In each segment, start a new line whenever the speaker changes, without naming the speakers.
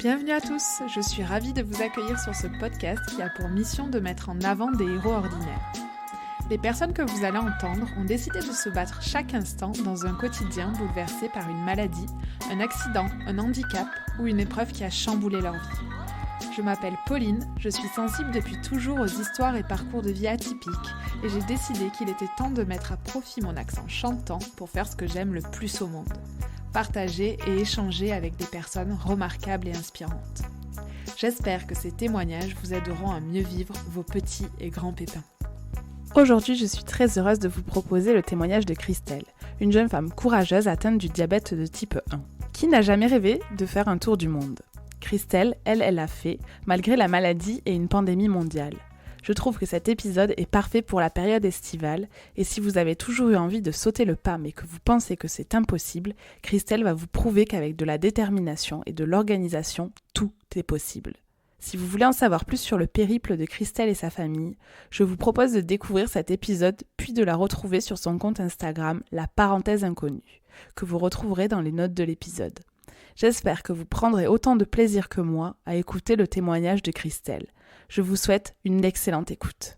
Bienvenue à tous, je suis ravie de vous accueillir sur ce podcast qui a pour mission de mettre en avant des héros ordinaires. Les personnes que vous allez entendre ont décidé de se battre chaque instant dans un quotidien bouleversé par une maladie, un accident, un handicap ou une épreuve qui a chamboulé leur vie. Je m'appelle Pauline, je suis sensible depuis toujours aux histoires et parcours de vie atypiques et j'ai décidé qu'il était temps de mettre à profit mon accent chantant pour faire ce que j'aime le plus au monde. Partager et échanger avec des personnes remarquables et inspirantes. J'espère que ces témoignages vous aideront à mieux vivre vos petits et grands pépins. Aujourd'hui, je suis très heureuse de vous proposer le témoignage de Christelle, une jeune femme courageuse atteinte du diabète de type 1, qui n'a jamais rêvé de faire un tour du monde. Christelle, elle l'a fait, malgré la maladie et une pandémie mondiale. Je trouve que cet épisode est parfait pour la période estivale, et si vous avez toujours eu envie de sauter le pas mais que vous pensez que c'est impossible, Christelle va vous prouver qu'avec de la détermination et de l'organisation, tout est possible. Si vous voulez en savoir plus sur le périple de Christelle et sa famille, je vous propose de découvrir cet épisode puis de la retrouver sur son compte Instagram, La Parenthèse Inconnue, que vous retrouverez dans les notes de l'épisode. J'espère que vous prendrez autant de plaisir que moi à écouter le témoignage de Christelle. Je vous souhaite une excellente écoute.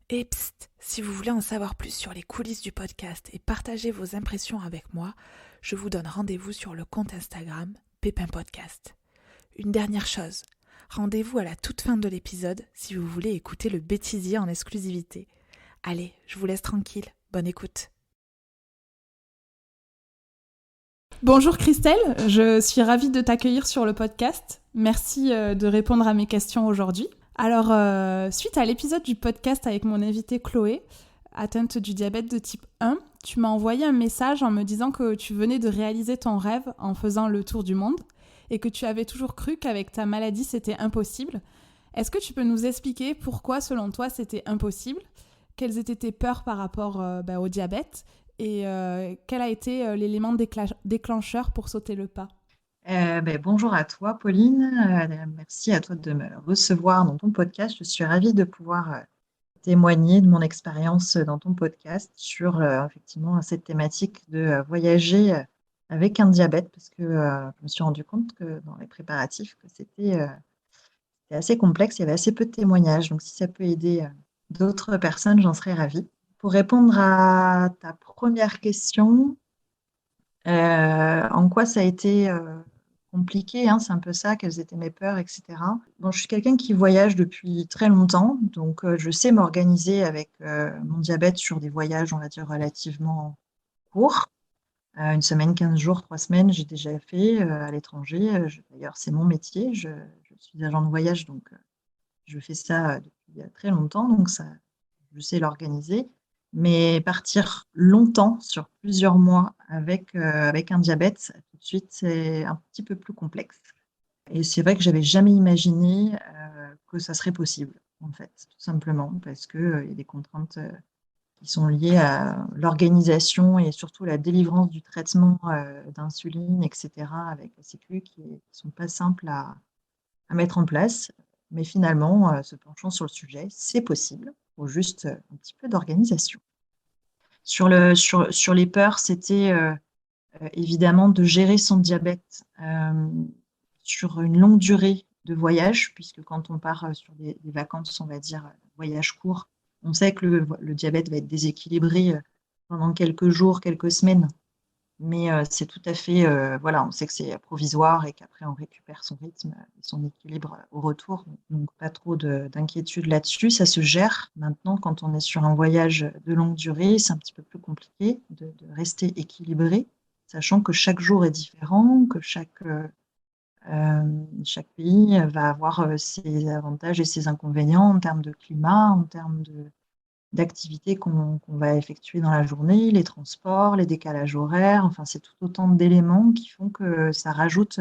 Et psst, si vous voulez en savoir plus sur les coulisses du podcast et partager vos impressions avec moi, je vous donne rendez-vous sur le compte Instagram Pépin Podcast. Une dernière chose, rendez-vous à la toute fin de l'épisode si vous voulez écouter le bêtisier en exclusivité. Allez, je vous laisse tranquille, bonne écoute. Bonjour Christelle, je suis ravie de t'accueillir sur le podcast. Merci de répondre à mes questions aujourd'hui. Alors, suite à l'épisode du podcast avec mon invitée Chloé, atteinte du diabète de type 1, tu m'as envoyé un message en me disant que tu venais de réaliser ton rêve en faisant le tour du monde et que tu avais toujours cru qu'avec ta maladie, c'était impossible. Est-ce que tu peux nous expliquer pourquoi, selon toi, c'était impossible ? Quelles étaient tes peurs par rapport au diabète ? Et quel a été l'élément déclencheur pour sauter le pas ?
Bonjour à toi, Pauline. Merci à toi de me recevoir dans ton podcast. Je suis ravie de pouvoir témoigner de mon expérience dans ton podcast sur effectivement cette thématique de voyager avec un diabète, parce que je me suis rendu compte que dans les préparatifs, que c'était assez complexe, il y avait assez peu de témoignages. Donc, si ça peut aider d'autres personnes, j'en serais ravie. Pour répondre à ta première question, en quoi ça a été compliqué, hein, c'est un peu ça, quelles étaient mes peurs, etc. Bon, je suis quelqu'un qui voyage depuis très longtemps, donc je sais m'organiser avec mon diabète sur des voyages, on va dire, relativement courts. Une semaine, 15 jours, 3 semaines, j'ai déjà fait à l'étranger. D'ailleurs, c'est mon métier, je suis agent de voyage, donc je fais ça depuis très longtemps, donc ça, je sais l'organiser. Mais partir longtemps, sur plusieurs mois, avec un diabète, tout de suite, c'est un petit peu plus complexe. Et c'est vrai que j'avais jamais imaginé que ça serait possible, en fait, tout simplement, parce qu'il y a des contraintes qui sont liées à l'organisation et surtout la délivrance du traitement d'insuline, etc., avec la Sécu, qui ne sont pas simples à mettre en place. Mais finalement, se penchant sur le sujet, c'est possible. Il faut juste un petit peu d'organisation. Sur les peurs, c'était évidemment de gérer son diabète sur une longue durée de voyage, puisque quand on part sur des vacances, on va dire voyage court, on sait que le diabète va être déséquilibré pendant quelques jours, quelques semaines, mais c'est tout à fait, voilà, on sait que c'est provisoire et qu'après on récupère son rythme et son équilibre au retour. Donc pas trop d'inquiétude là-dessus, ça se gère. Maintenant, quand on est sur un voyage de longue durée, c'est un petit peu plus compliqué de rester équilibré, sachant que chaque jour est différent, que chaque pays va avoir ses avantages et ses inconvénients en termes de climat, en termes d'activités qu'on va effectuer dans la journée, les transports, les décalages horaires, enfin c'est tout autant d'éléments qui font que ça rajoute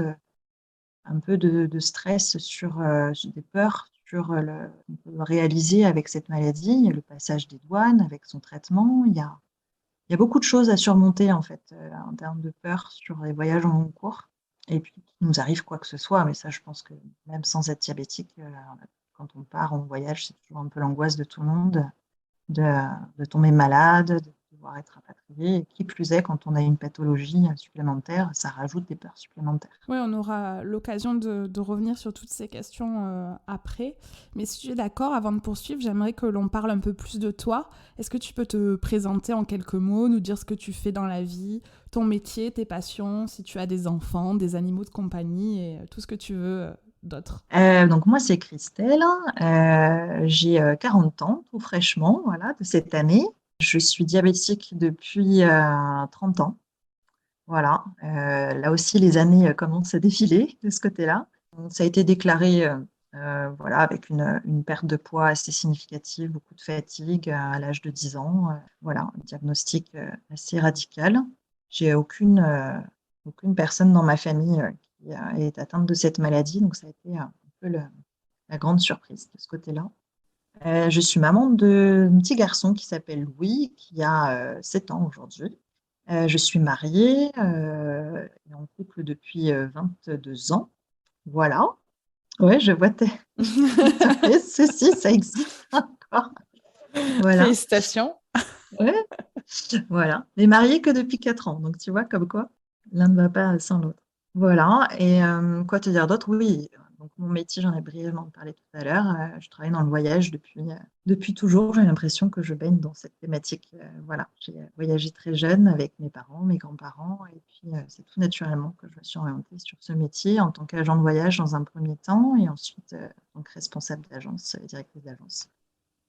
un peu de stress sur des peurs sur qu'on peut réaliser avec cette maladie, le passage des douanes, avec son traitement. Il y a beaucoup de choses à surmonter en fait en termes de peur sur les voyages en long cours. Et puis qu'il nous arrive quoi que ce soit, mais ça je pense que même sans être diabétique, quand on part en voyage, c'est toujours un peu l'angoisse de tout le monde de tomber malade, de pouvoir être rapatrié. Et qui plus est, quand on a une pathologie supplémentaire, ça rajoute des peurs supplémentaires.
Oui, on aura l'occasion de revenir sur toutes ces questions après. Mais si tu es d'accord, avant de poursuivre, j'aimerais que l'on parle un peu plus de toi. Est-ce que tu peux te présenter en quelques mots, nous dire ce que tu fais dans la vie, ton métier, tes passions, si tu as des enfants, des animaux de compagnie et tout ce que tu veux d'autre?
Donc moi, c'est Christelle. J'ai 40 ans, tout fraîchement, voilà, de cette année. Je suis diabétique depuis 30 ans. Voilà. Là aussi, les années commencent à défiler de ce côté-là. Ça a été déclaré voilà, avec une perte de poids assez significative, beaucoup de fatigue à l'âge de 10 ans. Voilà, un diagnostic assez radical. J'ai aucune personne dans ma famille qui est atteinte de cette maladie, donc ça a été un peu la grande surprise de ce côté-là. Je suis maman d'un petit garçon qui s'appelle Louis, qui a 7 ans aujourd'hui. Je suis mariée et en couple depuis 22 ans. Voilà. Ouais, je vois ceci, ça existe encore. Voilà.
Félicitations.
Ouais, voilà. Mais mariée que depuis 4 ans. Donc, tu vois, comme quoi, l'un ne va pas sans l'autre. Voilà. Et quoi te dire d'autre? Oui. Donc, mon métier, j'en ai brièvement parlé tout à l'heure. Je travaille dans le voyage depuis toujours. J'ai l'impression que je baigne dans cette thématique. Voilà. J'ai voyagé très jeune avec mes parents, mes grands-parents. Et puis, c'est tout naturellement que je me suis orientée sur ce métier en tant qu'agent de voyage dans un premier temps et ensuite en tant que responsable d'agence, directrice d'agence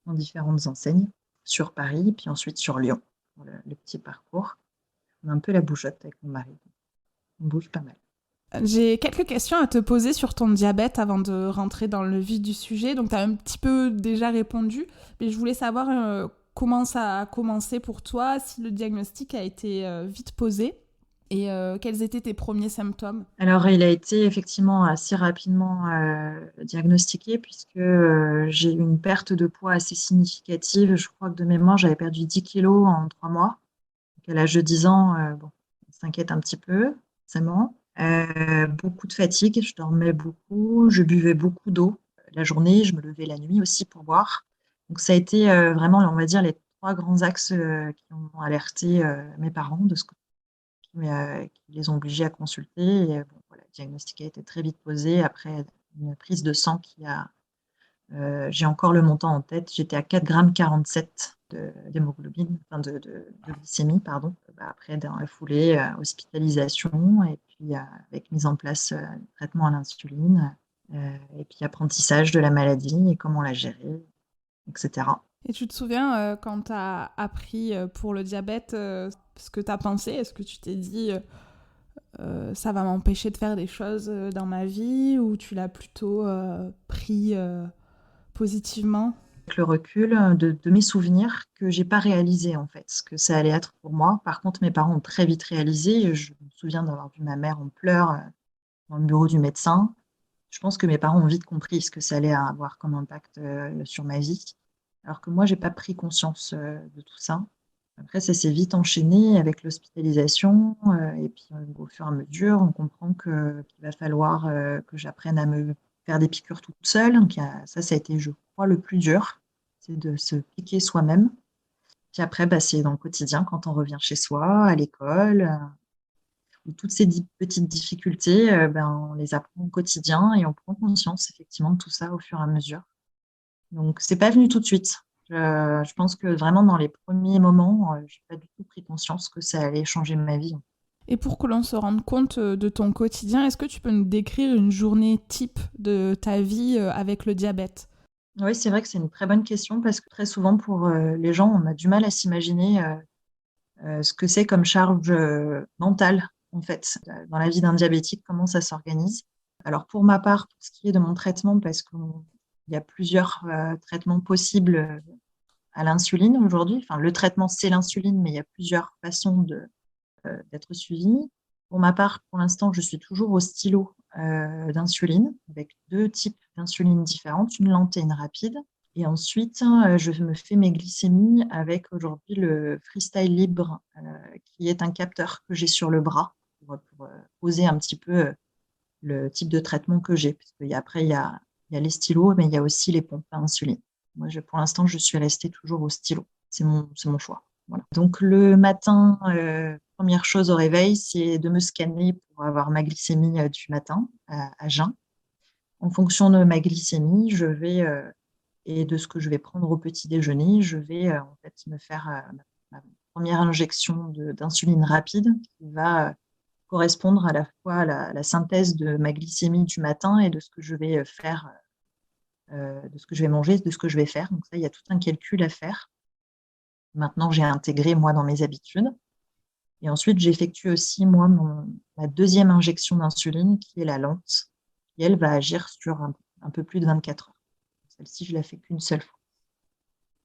dans différentes enseignes sur Paris, puis ensuite sur Lyon. Le petit parcours. On a un peu la bougeotte avec mon mari. On bouge pas mal.
J'ai quelques questions à te poser sur ton diabète avant de rentrer dans le vif du sujet. Donc, tu as un petit peu déjà répondu, mais je voulais savoir comment ça a commencé pour toi, si le diagnostic a été vite posé et quels étaient tes premiers symptômes.
Alors, il a été effectivement assez rapidement diagnostiqué puisque j'ai eu une perte de poids assez significative. Je crois que de mémoire, j'avais perdu 10 kilos en 3 mois. Donc, à l'âge de 10 ans, bon, on s'inquiète un petit peu, forcément. Beaucoup de fatigue, je dormais beaucoup, je buvais beaucoup d'eau la journée, je me levais la nuit aussi pour boire. Donc ça a été vraiment, on va dire, les 3 grands axes qui ont alerté mes parents de ce qui les ont obligés à consulter. Et, bon, voilà, le diagnostic a été très vite posé après une prise de sang j'ai encore le montant en tête, j'étais à 4,47 d'hémoglobine, enfin de glycémie, pardon. Bah, après, dans la foulée, hospitalisation et puis avec mise en place traitement à l'insuline et puis apprentissage de la maladie et comment la gérer, etc.
Et tu te souviens, quand tu as appris pour le diabète, ce que tu as pensé? Est-ce que tu t'es dit, ça va m'empêcher de faire des choses dans ma vie, ou tu l'as plutôt pris positivement?
Avec le recul de mes souvenirs que j'ai pas réalisé en fait ce que ça allait être pour moi. Par contre, mes parents ont très vite réalisé. Je me souviens d'avoir vu ma mère en pleurs dans le bureau du médecin. Je pense que mes parents ont vite compris ce que ça allait avoir comme impact sur ma vie, alors que moi, j'ai pas pris conscience de tout ça. Après, ça s'est vite enchaîné avec l'hospitalisation et puis au fur et à mesure, on comprend qu'il va falloir que j'apprenne à me faire des piqûres toute seule. Donc, ça a été, je crois, le plus dur, c'est de se piquer soi-même. Puis après, bah, c'est dans le quotidien, quand on revient chez soi, à l'école, où toutes ces petites difficultés, ben, on les apprend au quotidien et on prend conscience effectivement de tout ça au fur et à mesure. Donc, c'est pas venu tout de suite. Je pense que vraiment dans les premiers moments, j'ai pas du tout pris conscience que ça allait changer ma vie.
Et pour que l'on se rende compte de ton quotidien, est-ce que tu peux nous décrire une journée type de ta vie avec le diabète?
Oui, c'est vrai que c'est une très bonne question parce que très souvent pour les gens, on a du mal à s'imaginer ce que c'est comme charge mentale en fait dans la vie d'un diabétique, comment ça s'organise. Alors pour ma part, pour ce qui est de mon traitement, parce qu'il y a plusieurs traitements possibles à l'insuline aujourd'hui. Enfin, le traitement, c'est l'insuline, mais il y a plusieurs façons d'être suivi. Pour ma part, pour l'instant, je suis toujours au stylo d'insuline, avec 2 types d'insuline différentes, une lente et une rapide. Et ensuite, je me fais mes glycémies avec aujourd'hui le Freestyle Libre, qui est un capteur que j'ai sur le bras pour poser un petit peu le type de traitement que j'ai. Parce qu'après, il y a les stylos, mais il y a aussi les pompes à insuline. Moi, pour l'instant, je suis restée toujours au stylo. C'est mon choix. Voilà. Donc le matin, première chose au réveil, c'est de me scanner pour avoir ma glycémie du matin à jeun. En fonction de ma glycémie, et de ce que je vais prendre au petit déjeuner, je vais en fait me faire ma première injection d'insuline rapide qui va correspondre à la fois à la synthèse de ma glycémie du matin et de ce que je vais faire, de ce que je vais manger, de ce que je vais faire. Donc ça, il y a tout un calcul à faire. Maintenant, j'ai intégré moi dans mes habitudes. Et ensuite, j'effectue aussi moi ma deuxième injection d'insuline qui est la lente, qui elle va agir sur un peu plus de 24 heures. Celle-ci, je la fais qu'une seule fois.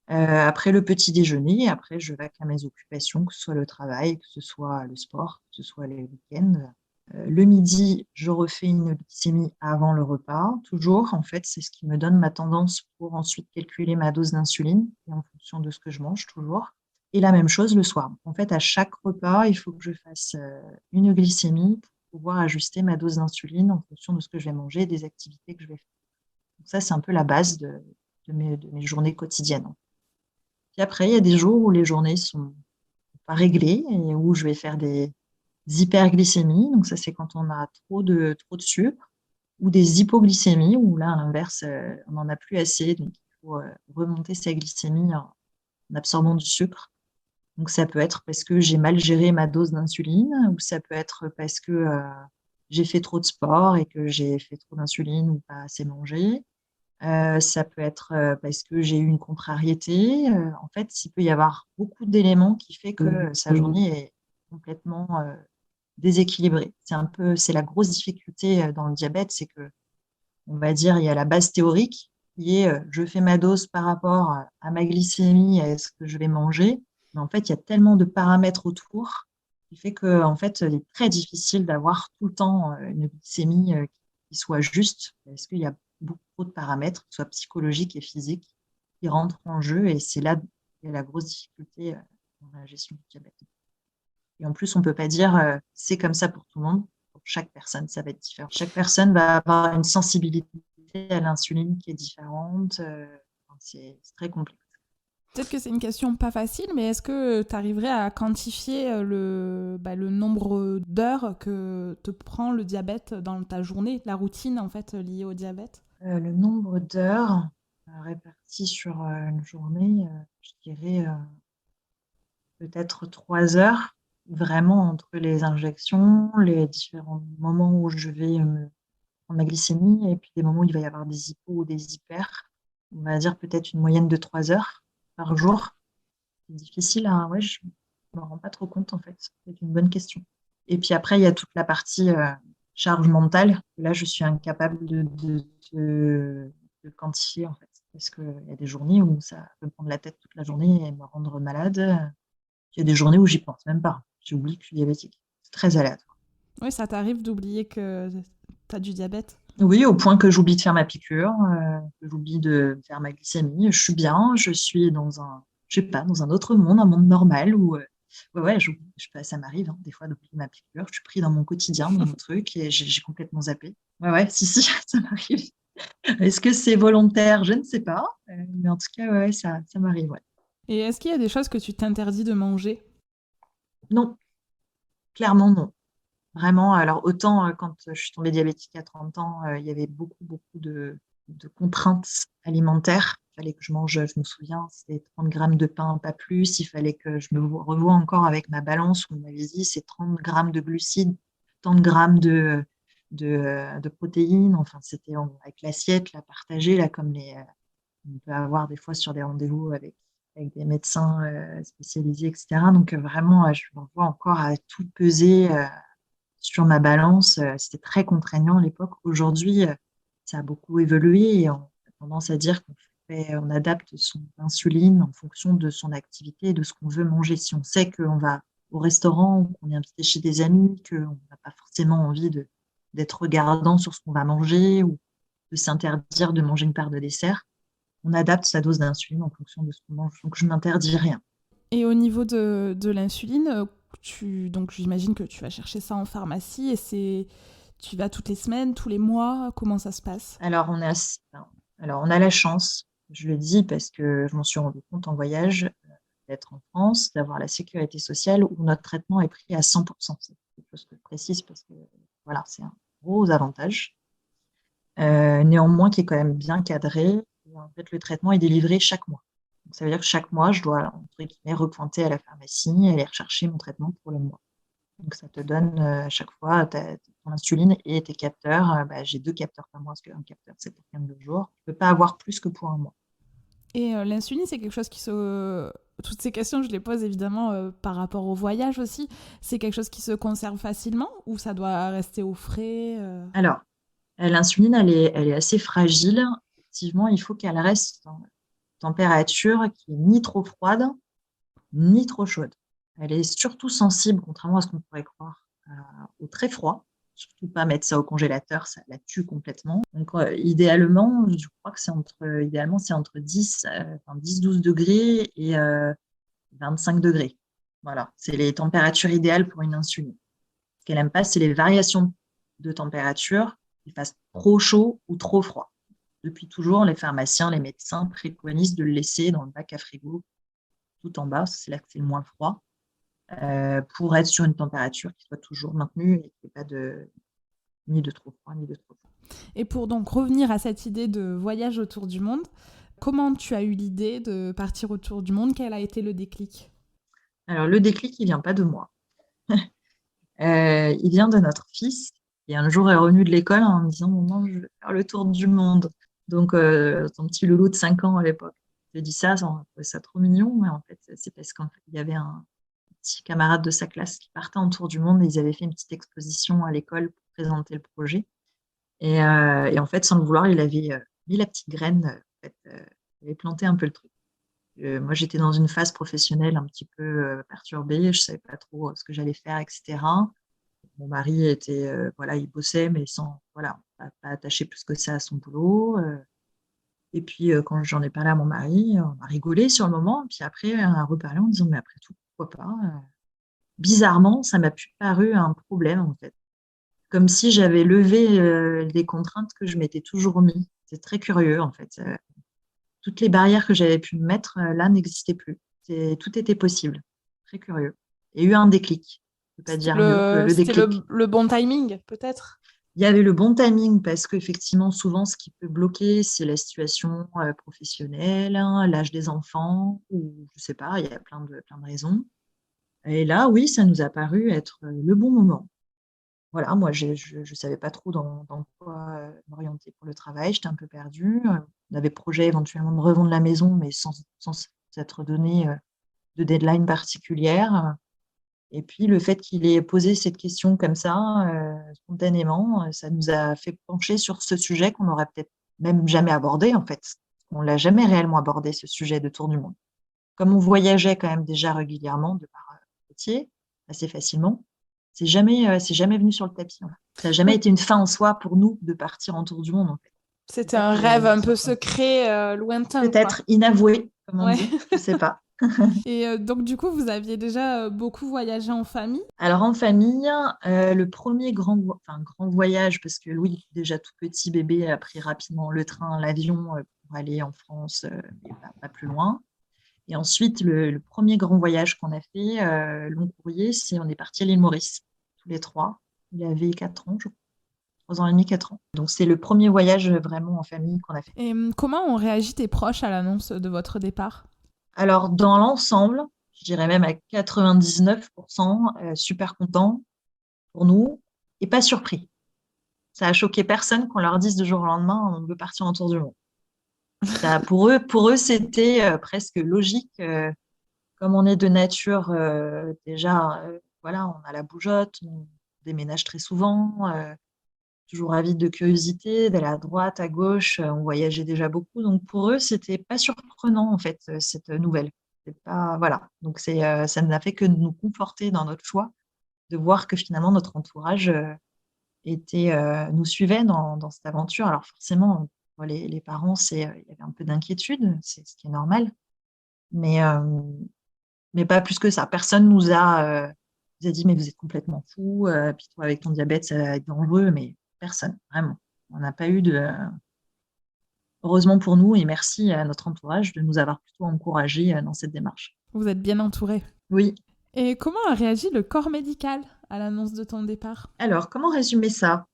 Après le petit déjeuner, après je vais à mes occupations, que ce soit le travail, que ce soit le sport, que ce soit les week-ends. Le midi, je refais une glycémie avant le repas. Toujours, en fait, c'est ce qui me donne ma tendance pour ensuite calculer ma dose d'insuline et en fonction de ce que je mange, toujours. Et la même chose le soir. En fait, à chaque repas, il faut que je fasse une glycémie pour pouvoir ajuster ma dose d'insuline en fonction de ce que je vais manger et des activités que je vais faire. Donc ça, c'est un peu la base de mes journées quotidiennes. Puis après, il y a des jours où les journées sont pas réglées et où je vais faire des hyperglycémies. Donc ça, c'est quand on a trop de sucre, ou des hypoglycémies, où là, à l'inverse, on n'en a plus assez. Donc il faut remonter sa glycémie en absorbant du sucre. Donc ça peut être parce que j'ai mal géré ma dose d'insuline, ou ça peut être parce que j'ai fait trop de sport et que j'ai fait trop d'insuline ou pas assez mangé. Ça peut être parce que j'ai eu une contrariété. En fait, il peut y avoir beaucoup d'éléments qui fait que sa journée est complètement déséquilibrée. C'est la grosse difficulté dans le diabète, c'est que, on va dire, il y a la base théorique qui est je fais ma dose par rapport à ma glycémie, à ce que je vais manger. Mais en fait, il y a tellement de paramètres autour qui fait que, en fait, il est très difficile d'avoir tout le temps une glycémie qui soit juste, parce qu'il y a beaucoup trop de paramètres, que ce soit psychologiques et physiques, qui rentrent en jeu. Et c'est là qu'il y a la grosse difficulté dans la gestion du diabète. Et en plus, on ne peut pas dire c'est comme ça pour tout le monde. Pour chaque personne, ça va être différent. Chaque personne va avoir une sensibilité à l'insuline qui est différente. C'est très complexe.
Peut-être que c'est une question pas facile, mais est-ce que tu arriverais à quantifier le nombre d'heures que te prend le diabète dans ta journée, la routine en fait liée au diabète?
Le nombre d'heures réparties sur une journée, je dirais peut-être 3 heures, vraiment entre les injections, les différents moments où je vais me prendre ma glycémie et puis des moments où il va y avoir des hypos ou des hyper. On va dire peut-être une moyenne de 3 heures par jour. C'est difficile, hein. Ouais, je ne me rends pas trop compte en fait. C'est une bonne question. Et puis après, il y a toute la partie charge mentale. Là, je suis incapable de quantifier en fait. Parce qu'il y a des journées où ça peut me prendre la tête toute la journée et me rendre malade. Il y a des journées où j'y pense même pas. J'oublie que je suis diabétique. C'est très aléatoire.
Oui, ça t'arrive d'oublier que tu as du diabète?
Oui, au point que j'oublie de faire ma piqûre, que j'oublie de faire ma glycémie. Je suis bien, je suis je sais pas, dans un autre monde, un monde normal où, ouais, ça m'arrive hein, des fois d'oublier ma piqûre. Je suis pris dans mon quotidien, dans mon truc et j'ai complètement zappé. Ouais, si, ça m'arrive. Est-ce que c'est volontaire? Je ne sais pas. Mais en tout cas, ouais, ça m'arrive, ouais.
Et est-ce qu'il y a des choses que tu t'interdis de manger?
Non, clairement non. Vraiment, alors autant quand je suis tombée diabétique à 30 ans, il y avait beaucoup de contraintes alimentaires. Il fallait que je mange, je me souviens, c'était 30 grammes de pain, pas plus. Il fallait que je me revoie encore avec ma balance où on m'avait dit c'est 30 grammes de glucides, tant de grammes de protéines. Enfin, c'était avec l'assiette, la partagée, là, on peut avoir des fois sur des rendez-vous avec des médecins spécialisés, etc. Donc vraiment, je me revois encore à tout peser sur ma balance. C'était très contraignant à l'époque. Aujourd'hui, ça a beaucoup évolué et on a tendance à dire on adapte son insuline en fonction de son activité et de ce qu'on veut manger. Si on sait qu'on va au restaurant ou qu'on est invité chez des amis, qu'on n'a pas forcément envie d'être regardant sur ce qu'on va manger ou de s'interdire de manger une part de dessert, on adapte sa dose d'insuline en fonction de ce qu'on mange. Donc, je ne m'interdis rien.
Et au niveau de l'insuline, donc j'imagine que tu vas chercher ça en pharmacie et tu vas toutes les semaines, tous les mois, comment ça se passe?
Alors, on a la chance, je le dis parce que je m'en suis rendu compte en voyage, d'être en France, d'avoir la sécurité sociale où notre traitement est pris à 100%. C'est quelque chose que je précise parce que voilà, c'est un gros avantage. Néanmoins, qui est quand même bien cadré. Et en fait, le traitement est délivré chaque mois. Donc, ça veut dire que chaque mois, je dois, entre guillemets, repointer à la pharmacie et aller rechercher mon traitement pour le mois. Donc, ça te donne à chaque fois ton insuline et tes capteurs. J'ai 2 capteurs par mois parce qu'un capteur, c'est pour 15 jours. Je ne peux pas avoir plus que pour un mois.
Et l'insuline, c'est quelque chose qui se... Toutes ces questions, je les pose évidemment par rapport au voyage aussi. C'est quelque chose qui se conserve facilement ou ça doit rester au frais
Alors, l'insuline, elle est assez fragile. Effectivement, il faut qu'elle reste en température qui est ni trop froide, ni trop chaude. Elle est surtout sensible, contrairement à ce qu'on pourrait croire, au très froid. Surtout pas mettre ça au congélateur, ça la tue complètement. Donc, idéalement, je crois que c'est entre 10-12 degrés et 25 degrés. Voilà, c'est les températures idéales pour une insuline. Ce qu'elle n'aime pas, c'est les variations de température qui fassent trop chaud ou trop froid. Depuis toujours, les pharmaciens, les médecins préconisent de le laisser dans le bac à frigo tout en bas, c'est là que c'est le moins froid, pour être sur une température qui soit toujours maintenue et qu'il n'y ait pas ni de trop froid ni de trop chaud.
Et pour donc revenir à cette idée de voyage autour du monde, comment tu as eu l'idée de partir autour du monde? Quel a été le déclic?
Alors, le déclic, il ne vient pas de moi. Il vient de notre fils qui un jour est revenu de l'école en me disant « Maman, je veux faire le tour du monde ». Donc, son petit loulou de 5 ans à l'époque. J'ai dit ça, on trouvait ça trop mignon, mais en fait, c'est parce qu'il y avait un petit camarade de sa classe qui partait en tour du monde et ils avaient fait une petite exposition à l'école pour présenter le projet. Et en fait, sans le vouloir, il avait mis la petite graine, il avait planté un peu le truc. Moi, j'étais dans une phase professionnelle un petit peu perturbée, je ne savais pas trop ce que j'allais faire, etc. Mon mari il bossait, mais sans, voilà, pas attaché plus que ça à son boulot. Et puis, quand j'en ai parlé à mon mari, on a rigolé sur le moment. Puis après, on a reparlé en disant, mais après tout, pourquoi pas Bizarrement, ça m'a plus paru un problème, en fait. Comme si j'avais levé des contraintes que je m'étais toujours mis. C'est très curieux, en fait. Toutes les barrières que j'avais pu me mettre, là, n'existaient plus. Tout était possible. Très curieux. Il y a eu un déclic. Je ne peux pas dire mieux que le
C'était
déclic.
le bon timing, peut-être?
Il y avait le bon timing parce qu'effectivement, souvent, ce qui peut bloquer, c'est la situation professionnelle, hein, l'âge des enfants, ou je ne sais pas, il y a plein de raisons. Et là, oui, ça nous a paru être le bon moment. Voilà, moi, je ne savais pas trop dans quoi m'orienter pour le travail, j'étais un peu perdue. On avait projet éventuellement de revendre la maison, mais sans s'être donné de deadline particulière. Et puis, le fait qu'il ait posé cette question comme ça, spontanément, ça nous a fait pencher sur ce sujet qu'on n'aurait peut-être même jamais abordé, en fait. On ne l'a jamais réellement abordé, ce sujet de tour du monde. Comme on voyageait quand même déjà régulièrement de par métier, assez facilement, c'est jamais venu sur le tapis. En fait. Ça n'a jamais été une fin en soi pour nous de partir en tour du monde, en fait.
C'était un rêve un peu secret, lointain.
Peut-être inavoué, comme on
Ouais.
dit, je ne sais pas.
Et donc, du coup, vous aviez déjà beaucoup voyagé en famille?
Alors, en famille, le premier grand voyage, parce que Louis, déjà tout petit bébé, a pris rapidement le train, l'avion pour aller en France, mais pas plus loin. Et ensuite, le premier grand voyage qu'on a fait, long courrier, on est parti à l'île Maurice, tous les 3. Il avait 4 ans, je crois. 3 ans et demi, 4 ans. Donc, c'est le premier voyage vraiment en famille qu'on a fait.
Et comment ont réagi tes proches à l'annonce de votre départ?
Alors, dans l'ensemble, je dirais même à 99%, super content pour nous et pas surpris. Ça a choqué personne qu'on leur dise du jour au lendemain, on veut partir en tour du monde. Ça, pour eux c'était presque logique. Comme on est de nature, déjà, voilà, on a la bougeotte, on déménage très souvent, toujours avide de curiosité, d'aller à droite, à gauche, on voyageait déjà beaucoup. Donc pour eux, c'était pas surprenant en fait cette nouvelle. C'est pas voilà. Donc ça n'a fait que de nous conforter dans notre choix, de voir que finalement notre entourage nous suivait dans cette aventure. Alors forcément, pour les parents, il y avait un peu d'inquiétude, c'est ce qui est normal, mais pas plus que ça. Personne nous a dit mais vous êtes complètement fou, puis toi avec ton diabète ça va être dangereux, mais personne, vraiment. On n'a pas eu heureusement pour nous, et merci à notre entourage de nous avoir plutôt encouragés dans cette démarche.
Vous êtes bien entouré.
Oui.
Et comment a réagi le corps médical à l'annonce de ton départ?
Alors, comment résumer ça?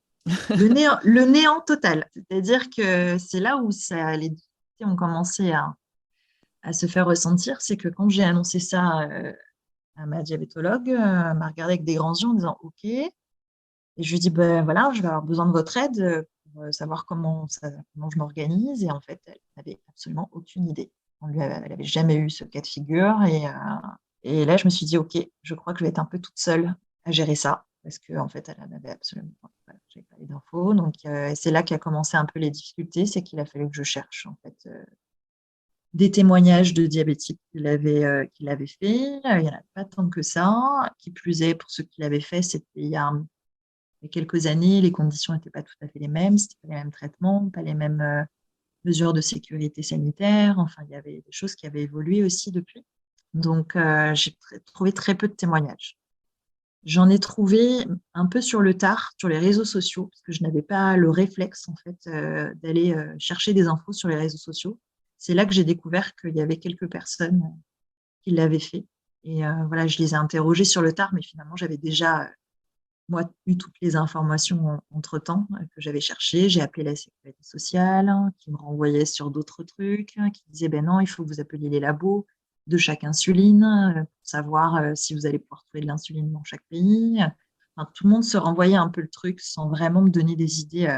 Le néant total. C'est-à-dire que c'est là où les difficultés ont commencé à se faire ressentir. C'est que quand j'ai annoncé ça à ma diabétologue, elle m'a regardée avec des grands yeux en disant OK. Et je lui ai dit, ben voilà, je vais avoir besoin de votre aide pour savoir comment je m'organise. Et en fait, elle n'avait absolument aucune idée. Elle n'avait jamais eu ce cas de figure. Et là, je me suis dit, OK, je crois que je vais être un peu toute seule à gérer ça. Parce qu'en fait, elle n'avait absolument pas, voilà, j'avais pas les infos. Donc, c'est là qu'a commencé un peu les difficultés. C'est qu'il a fallu que je cherche, en fait, des témoignages de diabétiques qu'il avait fait. Il n'y en a pas tant que ça. Qui plus est, pour ceux qui l'avaient fait, c'était il y a quelques années, les conditions n'étaient pas tout à fait les mêmes, c'était pas les mêmes traitements, pas les mêmes mesures de sécurité sanitaire. Enfin, il y avait des choses qui avaient évolué aussi depuis. Donc, j'ai trouvé très peu de témoignages. J'en ai trouvé un peu sur le tard, sur les réseaux sociaux, parce que je n'avais pas le réflexe, en fait, d'aller chercher des infos sur les réseaux sociaux. C'est là que j'ai découvert qu'il y avait quelques personnes qui l'avaient fait. Et voilà, je les ai interrogées sur le tard, mais finalement, j'avais déjà moi, eu toutes les informations entre-temps que j'avais cherchées. J'ai appelé la sécurité sociale, qui me renvoyait sur d'autres trucs, qui disait, ben non, il faut que vous appeliez les labos de chaque insuline pour savoir si vous allez pouvoir trouver de l'insuline dans chaque pays. Enfin, tout le monde se renvoyait un peu le truc sans vraiment me donner des idées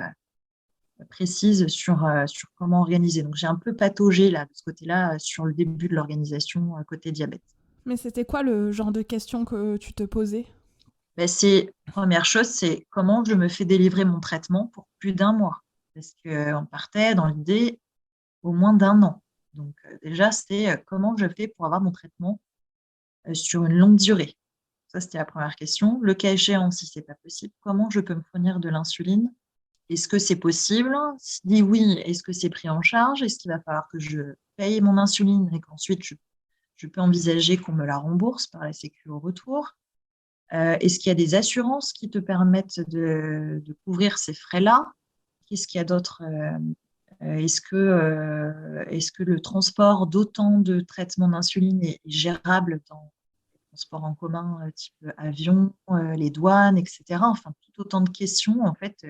précises sur comment organiser. Donc, j'ai un peu pataugé là, de ce côté-là sur le début de l'organisation côté diabète.
Mais c'était quoi le genre de questions que tu te posais?
Première chose, c'est comment je me fais délivrer mon traitement pour plus d'un mois. Parce qu'on partait dans l'idée au moins d'un an. Donc, déjà, c'était comment je fais pour avoir mon traitement sur une longue durée. Ça, c'était la première question. Le cas échéant, si ce n'est pas possible, comment je peux me fournir de l'insuline? Est-ce que c'est possible? Si oui, est-ce que c'est pris en charge? Est-ce qu'il va falloir que je paye mon insuline et qu'ensuite je peux envisager qu'on me la rembourse par la Sécu au retour? Est-ce qu'il y a des assurances qui te permettent de couvrir ces frais-là? Qu'est-ce qu'il y a d'autre? Est-ce que le transport d'autant de traitements d'insuline est gérable dans les transports en commun, type avion, les douanes, etc. Enfin, tout autant de questions, en fait,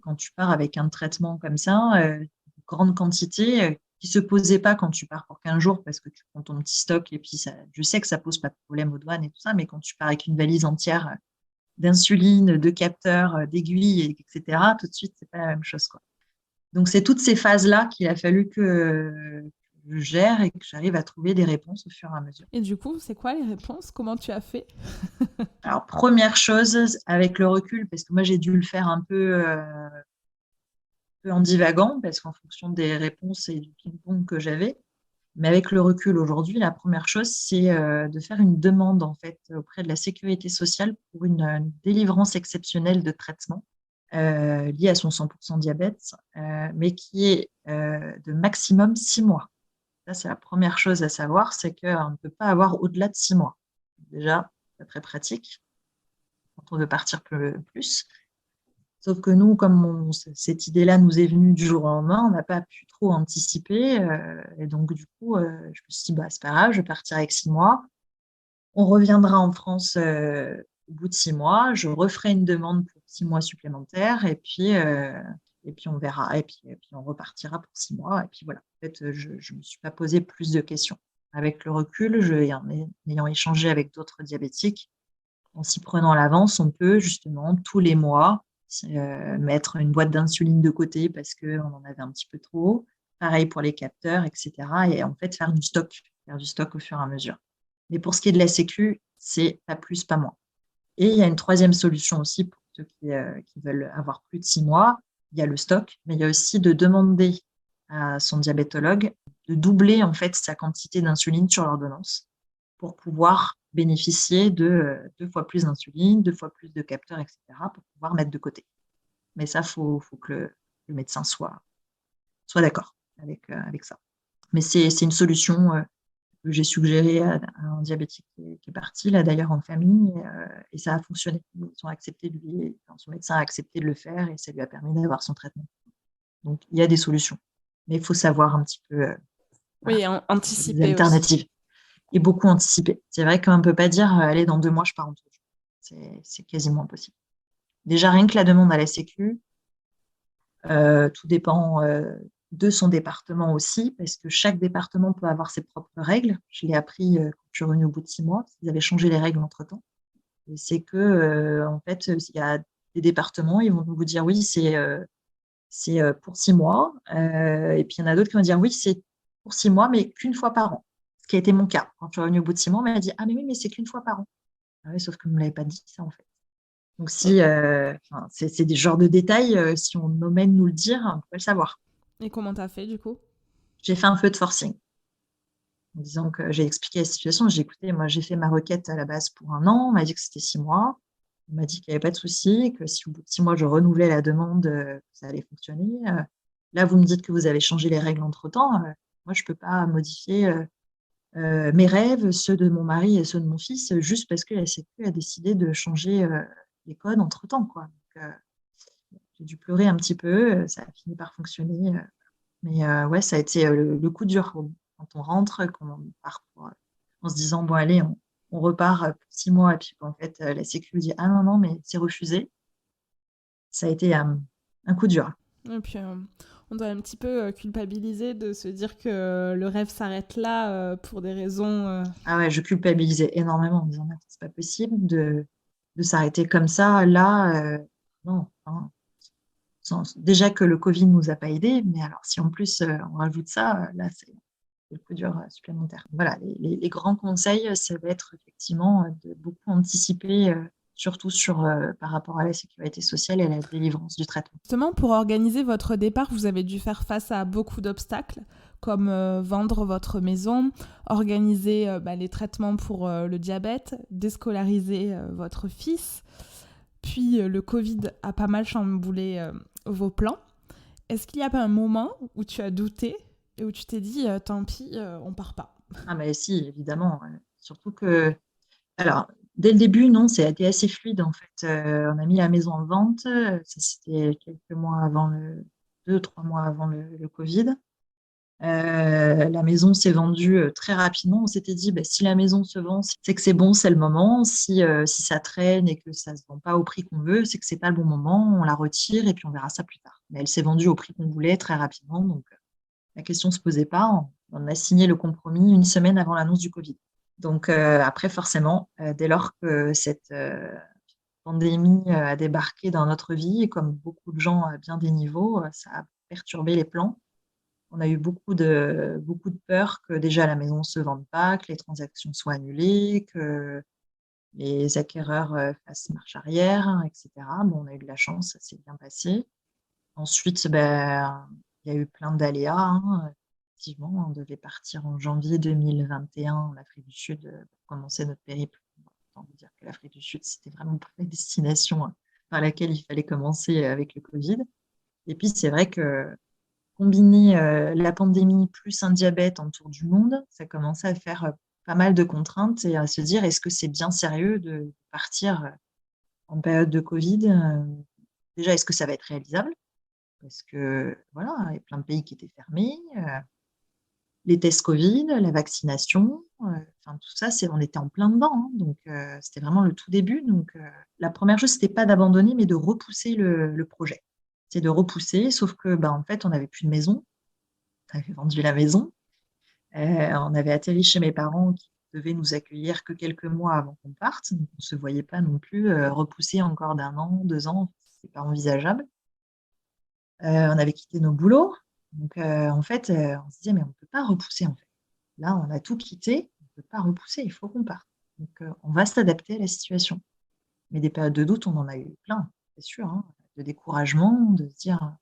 quand tu pars avec un traitement comme ça, grande quantité, qui ne se posait pas quand tu pars pour 15 jours parce que tu prends ton petit stock et puis je sais que ça ne pose pas de problème aux douanes et tout ça, mais quand tu pars avec une valise entière d'insuline, de capteurs, d'aiguilles, etc., tout de suite, ce n'est pas la même chose, quoi. Donc, c'est toutes ces phases-là qu'il a fallu que je gère et que j'arrive à trouver des réponses au fur et à mesure.
Et du coup, c'est quoi les réponses? Comment tu as fait?
Alors, première chose, avec le recul, parce que moi, j'ai dû le faire un peu en divagant, parce qu'en fonction des réponses et du ping-pong que j'avais. Mais avec le recul aujourd'hui, la première chose, c'est de faire une demande en fait auprès de la sécurité sociale pour une délivrance exceptionnelle de traitement lié à son 100% diabète, mais qui est de maximum 6 mois. Ça, c'est la première chose à savoir, c'est qu'on ne peut pas avoir au-delà de 6 mois. Déjà, c'est très pratique quand on veut partir plus. Sauf que nous, comme cette idée-là nous est venue du jour au lendemain, on n'a pas pu trop anticiper. Et donc, du coup, je me suis dit, bah, c'est pas grave, je vais partir avec 6 mois. On reviendra en France au bout de 6 mois. Je referai une demande pour 6 mois supplémentaires. Et puis on verra. Et puis, on repartira pour 6 mois. Et puis voilà. En fait, je ne me suis pas posé plus de questions. Avec le recul, ayant échangé avec d'autres diabétiques, en s'y prenant à l'avance, on peut justement tous les mois mettre une boîte d'insuline de côté parce qu'on en avait un petit peu trop. Pareil pour les capteurs, etc. Et en fait, faire du stock au fur et à mesure. Mais pour ce qui est de la Sécu, c'est pas plus, pas moins. Et il y a une troisième solution aussi pour ceux qui veulent avoir plus de 6 mois. Il y a le stock, mais il y a aussi de demander à son diabétologue de doubler en fait sa quantité d'insuline sur l'ordonnance pour pouvoir bénéficier de 2 fois plus d'insuline, 2 fois plus de capteurs, etc., pour pouvoir mettre de côté. Mais ça, il faut que le médecin soit d'accord avec ça. Mais c'est une solution que j'ai suggérée à un diabétique qui est parti, là d'ailleurs en famille, et ça a fonctionné. Son médecin a accepté de le faire et ça lui a permis d'avoir son traitement. Donc, il y a des solutions. Mais il faut savoir un petit peu
Oui,
des
anticiper
alternatives.
aussi.
et beaucoup anticiper. C'est vrai qu'on ne peut pas dire, allez, dans 2 mois, je pars en tour du monde. C'est quasiment impossible. Déjà, rien que la demande à la Sécu, tout dépend de son département aussi, parce que chaque département peut avoir ses propres règles. Je l'ai appris quand je suis revenue au bout de 6 mois, parce qu'ils avaient changé les règles entre-temps. Et c'est que, en fait, il y a des départements, ils vont vous dire oui, c'est pour 6 mois. Et puis, il y en a d'autres qui vont dire oui, c'est pour 6 mois, mais qu'une fois par an. Ce qui a été mon cas. Quand je suis revenue au bout de 6 mois, on m'a dit ah, mais oui, mais c'est qu'une fois par an. Ah oui, sauf que vous ne me l'avez pas dit, ça, en fait. Donc, si c'est des genres de détails, si on omet de nous le dire, on peut le savoir.
Et comment t'as fait, du coup?
J'ai fait un feu de forcing en disant que j'ai expliqué la situation. J'ai écouté, moi, j'ai fait ma requête à la base pour 1 an. On m'a dit que c'était 6 mois. On m'a dit qu'il n'y avait pas de souci, que si au bout de 6 mois, je renouvelais la demande, ça allait fonctionner. Là, vous me dites que vous avez changé les règles entre-temps. Moi, je ne peux pas modifier mes rêves, ceux de mon mari et ceux de mon fils, juste parce que la Sécu a décidé de changer les codes entre-temps, quoi. Donc, j'ai dû pleurer un petit peu. Ça a fini par fonctionner. Mais ouais, ça a été le coup dur quand on rentre, qu'on part en se disant, bon, allez, on repart pour 6 mois. Et puis, en fait, la Sécu dit, ah non, non, mais c'est refusé. Ça a été un coup dur.
Et puis, on doit un petit peu culpabiliser de se dire que le rêve s'arrête là pour des raisons...
Ah ouais, je culpabilisais énormément en me disant, mais c'est pas possible de s'arrêter comme ça. Là, non. Hein. Déjà que le Covid ne nous a pas aidés, mais alors si en plus on rajoute ça, là, c'est le coup dur supplémentaire. Voilà, les grands conseils, ça va être effectivement de beaucoup anticiper, surtout par rapport à la sécurité sociale et à la délivrance du traitement.
Justement, pour organiser votre départ, vous avez dû faire face à beaucoup d'obstacles, comme vendre votre maison, organiser les traitements pour le diabète, déscolariser votre fils. Puis le Covid a pas mal chamboulé vos plans. Est-ce qu'il y a pas un moment où tu as douté et où tu t'es dit tant pis, on part pas?
Ah mais si, évidemment. Surtout que, alors, dès le début, non, ça a été assez fluide en fait. On a mis la maison en vente, ça c'était quelques mois avant 2, 3 mois avant le Covid. La maison s'est vendue très rapidement. On s'était dit, bah, si la maison se vend, c'est que c'est bon, c'est le moment. Si ça traîne et que ça ne se vend pas au prix qu'on veut, c'est que c'est pas le bon moment. On la retire et puis on verra ça plus tard. Mais elle s'est vendue au prix qu'on voulait très rapidement. Donc, la question ne se posait pas. On a signé le compromis 1 semaine avant l'annonce du Covid. Donc, après, forcément, dès lors que cette pandémie a débarqué dans notre vie, et comme beaucoup de gens à bien des niveaux, ça a perturbé les plans. On a eu beaucoup de peur que déjà la maison ne se vende pas, que les transactions soient annulées, que les acquéreurs fassent marche arrière, hein, etc. Bon, on a eu de la chance, ça s'est bien passé. Ensuite, ben, il y a eu plein d'aléas. Hein. Effectivement, on devait partir en janvier 2021 en Afrique du Sud pour commencer notre périple. Autant vous dire que l'Afrique du Sud, c'était vraiment pas la destination par laquelle il fallait commencer avec le Covid. Et puis, c'est vrai que combiner la pandémie plus un diabète en tour du monde, ça commençait à faire pas mal de contraintes et à se dire est-ce que c'est bien sérieux de partir en période de Covid déjà, est-ce que ça va être réalisable? Parce que voilà, il y a plein de pays qui étaient fermés, les tests Covid, la vaccination, enfin tout ça, on était en plein dedans, hein, donc c'était vraiment le tout début. Donc la première chose, c'était pas d'abandonner, mais de repousser le projet. C'est de repousser, sauf que en fait, on n'avait plus de maison. On avait vendu la maison. On avait atterri chez mes parents qui devaient nous accueillir que quelques mois avant qu'on parte. Donc, on ne se voyait pas non plus repousser encore d'1 an, 2 ans. Ce n'est pas envisageable. On avait quitté nos boulots. Donc, en fait, on se disait, mais on ne peut pas repousser. En fait. Là, on a tout quitté. On ne peut pas repousser. Il faut qu'on parte. Donc, on va s'adapter à la situation. Mais des périodes de doute, on en a eu plein, c'est sûr. Hein, de découragement, de se dire.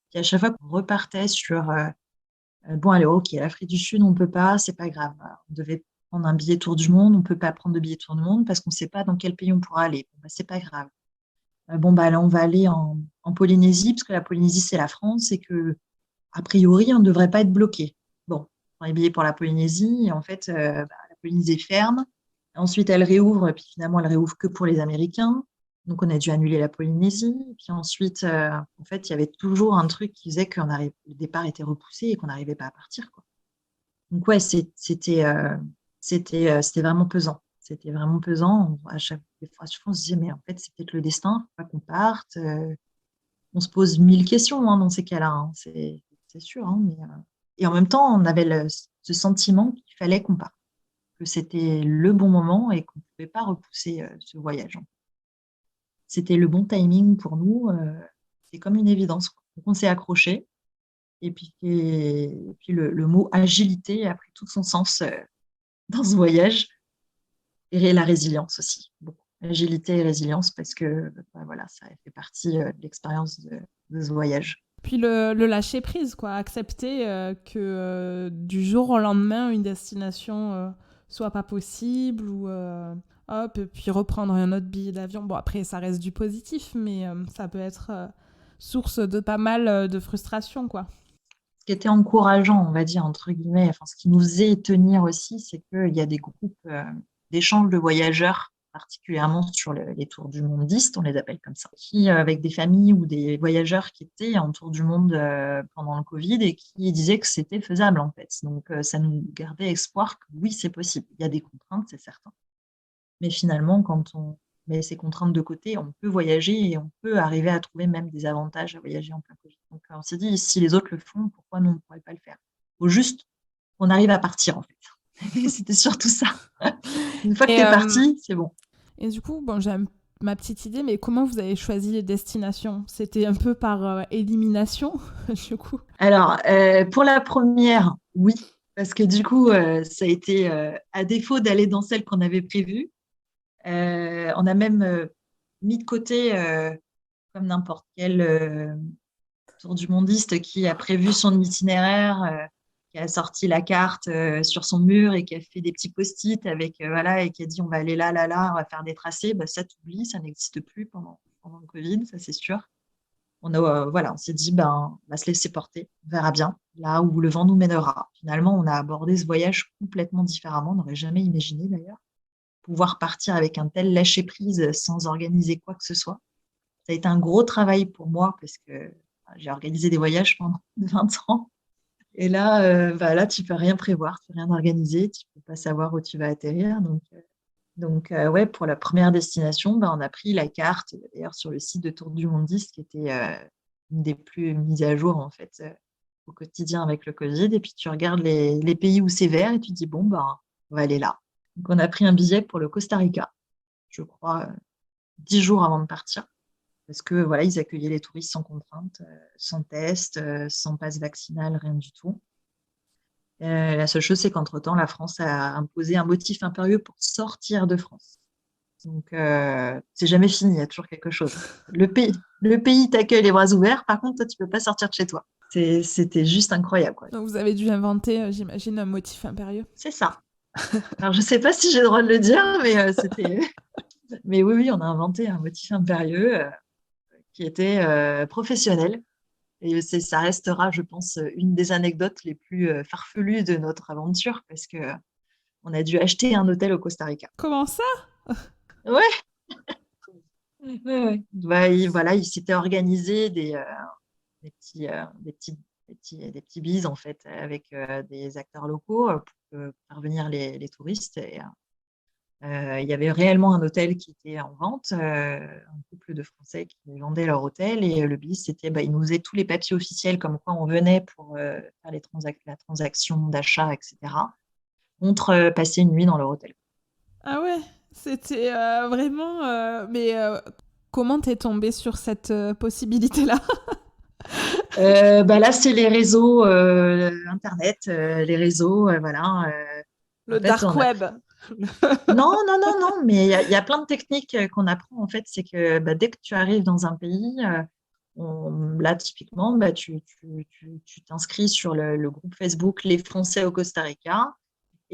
Puis à chaque fois qu'on repartait sur bon, allez, ok, l'Afrique du Sud, on ne peut pas, c'est pas grave. On devait prendre un billet tour du monde, on ne peut pas prendre de billet tour du monde parce qu'on ne sait pas dans quel pays on pourra aller. Bon, c'est pas grave. Bon, là, on va aller en Polynésie, parce que la Polynésie, c'est la France, et que, a priori, on ne devrait pas être bloqué. Bon, on prend les billets pour la Polynésie, et en fait, la Polynésie ferme. Ensuite, elle réouvre, et puis finalement, elle réouvre que pour les Américains. Donc, on a dû annuler la Polynésie. Et puis ensuite, en fait, il y avait toujours un truc qui faisait que le départ était repoussé et qu'on n'arrivait pas à partir, quoi. Donc, ouais, c'était c'était vraiment pesant. C'était vraiment pesant. À chaque fois, on se disait, mais en fait, c'est peut-être le destin, faut pas qu'on parte. On se pose mille questions dans ces cas-là, hein, c'est sûr. Hein, et en même temps, on avait ce sentiment qu'il fallait qu'on parte, que c'était le bon moment et qu'on ne pouvait pas repousser ce voyage. C'était le bon timing pour nous. C'est comme une évidence, quoi. Donc, on s'est accroché. Et puis le mot agilité a pris tout son sens dans ce voyage. Et la résilience aussi, beaucoup. Agilité et résilience, parce que voilà, ça fait partie de l'expérience de ce voyage.
Puis le lâcher prise, quoi. Accepter que du jour au lendemain, une destination soit pas possible ou hop, et puis reprendre un autre billet d'avion. Bon, après, ça reste du positif, mais ça peut être source de pas mal de frustration, quoi.
Ce qui était encourageant, on va dire, entre guillemets, enfin, ce qui nous faisait tenir aussi, c'est qu'il y a des groupes d'échanges de voyageurs, particulièrement sur les tours du mondistes, on les appelle comme ça, qui, avec des familles ou des voyageurs qui étaient en tour du monde pendant le Covid et qui disaient que c'était faisable, en fait. Donc, ça nous gardait espoir que oui, c'est possible. Il y a des contraintes, c'est certain. Mais finalement, quand on met ces contraintes de côté, on peut voyager et on peut arriver à trouver même des avantages à voyager en plein Covid. Donc, on s'est dit, si les autres le font, pourquoi nous, on ne pourrait pas le faire? Il faut juste qu'on arrive à partir, en fait. C'était surtout ça. Une fois que tu es parti, c'est bon.
Et du coup, bon, ma petite idée, mais comment vous avez choisi les destinations? C'était un peu par élimination, du coup?
Alors, pour la première, oui. Parce que du coup, ça a été, à défaut d'aller dans celle qu'on avait prévue, on a même mis de côté, comme n'importe quel tour du mondiste qui a prévu son itinéraire, qui a sorti la carte sur son mur et qui a fait des petits post-it avec, voilà, et qui a dit on va aller là, là, là, on va faire des tracés. Bah, ça t'oublie, ça n'existe plus pendant le Covid, ça c'est sûr. Voilà, on s'est dit, ben, on va se laisser porter, on verra bien là où le vent nous mènera. Finalement, on a abordé ce voyage complètement différemment, on n'aurait jamais imaginé d'ailleurs pouvoir partir avec un tel lâcher-prise sans organiser quoi que ce soit. Ça a été un gros travail pour moi parce que j'ai organisé des voyages pendant 20 ans. Et là, là, tu peux rien prévoir, tu peux rien organiser, tu peux pas savoir où tu vas atterrir. Donc ouais, pour la première destination, on a pris la carte, d'ailleurs sur le site de Tour du Mondiste, qui était une des plus mises à jour en fait au quotidien avec le Covid. Et puis tu regardes les pays où c'est vert et tu te dis bon, on va aller là. Donc on a pris un billet pour le Costa Rica, je crois, 10 jours avant de partir. Parce que voilà, ils accueillaient les touristes sans contrainte, sans test, sans passe vaccinal, rien du tout. La seule chose, c'est qu'entre-temps, la France a imposé un motif impérieux pour sortir de France. Donc, c'est jamais fini, il y a toujours quelque chose. Le pays t'accueille les bras ouverts, par contre, toi, tu peux pas sortir de chez toi. C'était juste incroyable, quoi.
Donc vous avez dû inventer, j'imagine, un motif impérieux.
C'est ça. Alors, je sais pas si j'ai le droit de le dire, mais c'était... Mais oui, on a inventé un motif impérieux qui était professionnel. Et ça restera, je pense, une des anecdotes les plus farfelues de notre aventure parce que on a dû acheter un hôtel au Costa Rica.
Comment ça?
Ouais. Ouais. Voilà, il s'était organisé des petits bises en fait avec des acteurs locaux pour faire venir les touristes. Et il y avait réellement un hôtel qui était en vente, un couple de Français qui vendaient leur hôtel. Et le bis, c'était, ils nous faisaient tous les papiers officiels comme quoi on venait pour faire la transaction d'achat, etc., contre passer une nuit dans leur hôtel.
Ah ouais, c'était vraiment... mais comment t'es tombée sur cette possibilité-là?
Là, c'est les réseaux Internet, les réseaux, voilà.
Le
En fait,
dark web.
Non, non, non, non, mais il y a plein de techniques qu'on apprend, en fait. C'est que dès que tu arrives dans un pays, là, typiquement, tu t'inscris sur le groupe Facebook Les Français au Costa Rica.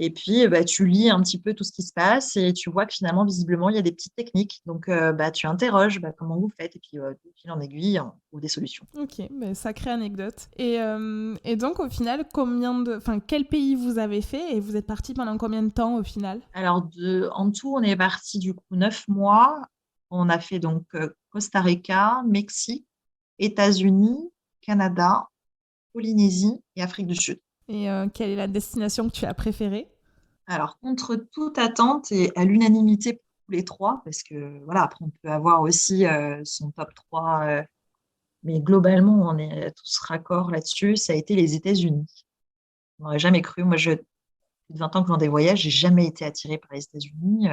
Et puis, tu lis un petit peu tout ce qui se passe et tu vois que finalement, visiblement, il y a des petites techniques. Donc, tu interroges comment vous faites et puis, de fil en aiguille, on trouve des solutions.
Ok, sacrée anecdote. Et donc, au final, quel pays vous avez fait et vous êtes parti pendant combien de temps au final?
Alors, en tout, on est parti du coup 9 mois. On a fait donc Costa Rica, Mexique, États-Unis, Canada, Polynésie et Afrique du Sud.
Et quelle est la destination que tu as préférée?
Alors, contre toute attente et à l'unanimité pour tous les trois, parce que voilà, après, on peut avoir aussi son top 3, mais globalement, on est tous raccords là-dessus. Ça a été les États-Unis. On n'aurait jamais cru. Moi, plus de 20 ans que je fais des voyages, j'ai jamais été attirée par les États-Unis.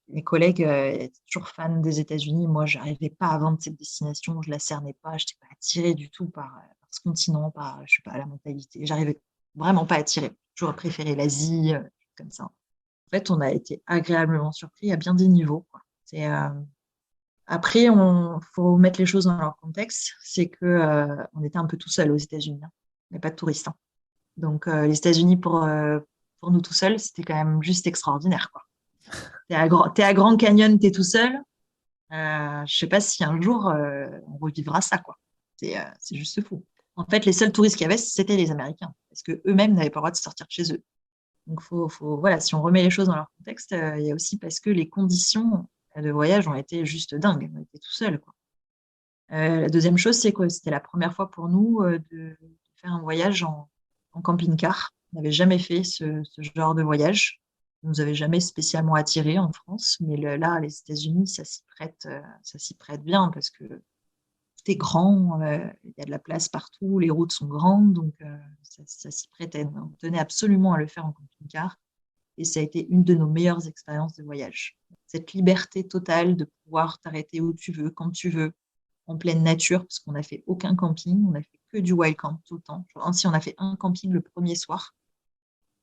Mes collègues étaient toujours fans des États-Unis. Moi, je n'arrivais pas à vendre cette destination. Je ne la cernais pas. Je n'étais pas attirée du tout par ce continent, par, je sais pas, la mentalité. J'arrivais vraiment pas attirée. J'aurais préféré l'Asie, comme ça. En fait, on a été agréablement surpris à bien des niveaux, quoi. Après, faut mettre les choses dans leur contexte. C'est que on était un peu tout seul aux États-Unis, hein. On n'est pas de touristes, hein. Donc, les États-Unis pour nous tout seuls, c'était quand même juste extraordinaire, quoi. T'es à Grand Canyon, t'es tout seul. Je sais pas si un jour on revivra ça, quoi. C'est juste fou. En fait, les seuls touristes qu'il y avait, c'était les Américains, parce que eux-mêmes n'avaient pas le droit de sortir de chez eux. Donc, voilà, si on remet les choses dans leur contexte, il y a aussi parce que les conditions de voyage ont été juste dingues. On était tout seuls, quoi. La deuxième chose, c'est que c'était la première fois pour nous de faire un voyage en camping-car. On n'avait jamais fait ce genre de voyage. Ça nous avait jamais spécialement attiré en France, mais là, les États-Unis, ça s'y prête bien parce que tout est grand, il y a de la place partout, les routes sont grandes, donc ça s'y prêtait. On tenait absolument à le faire en camping-car et ça a été une de nos meilleures expériences de voyage. Cette liberté totale de pouvoir t'arrêter où tu veux, quand tu veux, en pleine nature, parce qu'on n'a fait aucun camping, on n'a fait que du wild camp tout le temps. Ainsi, on a fait un camping le premier soir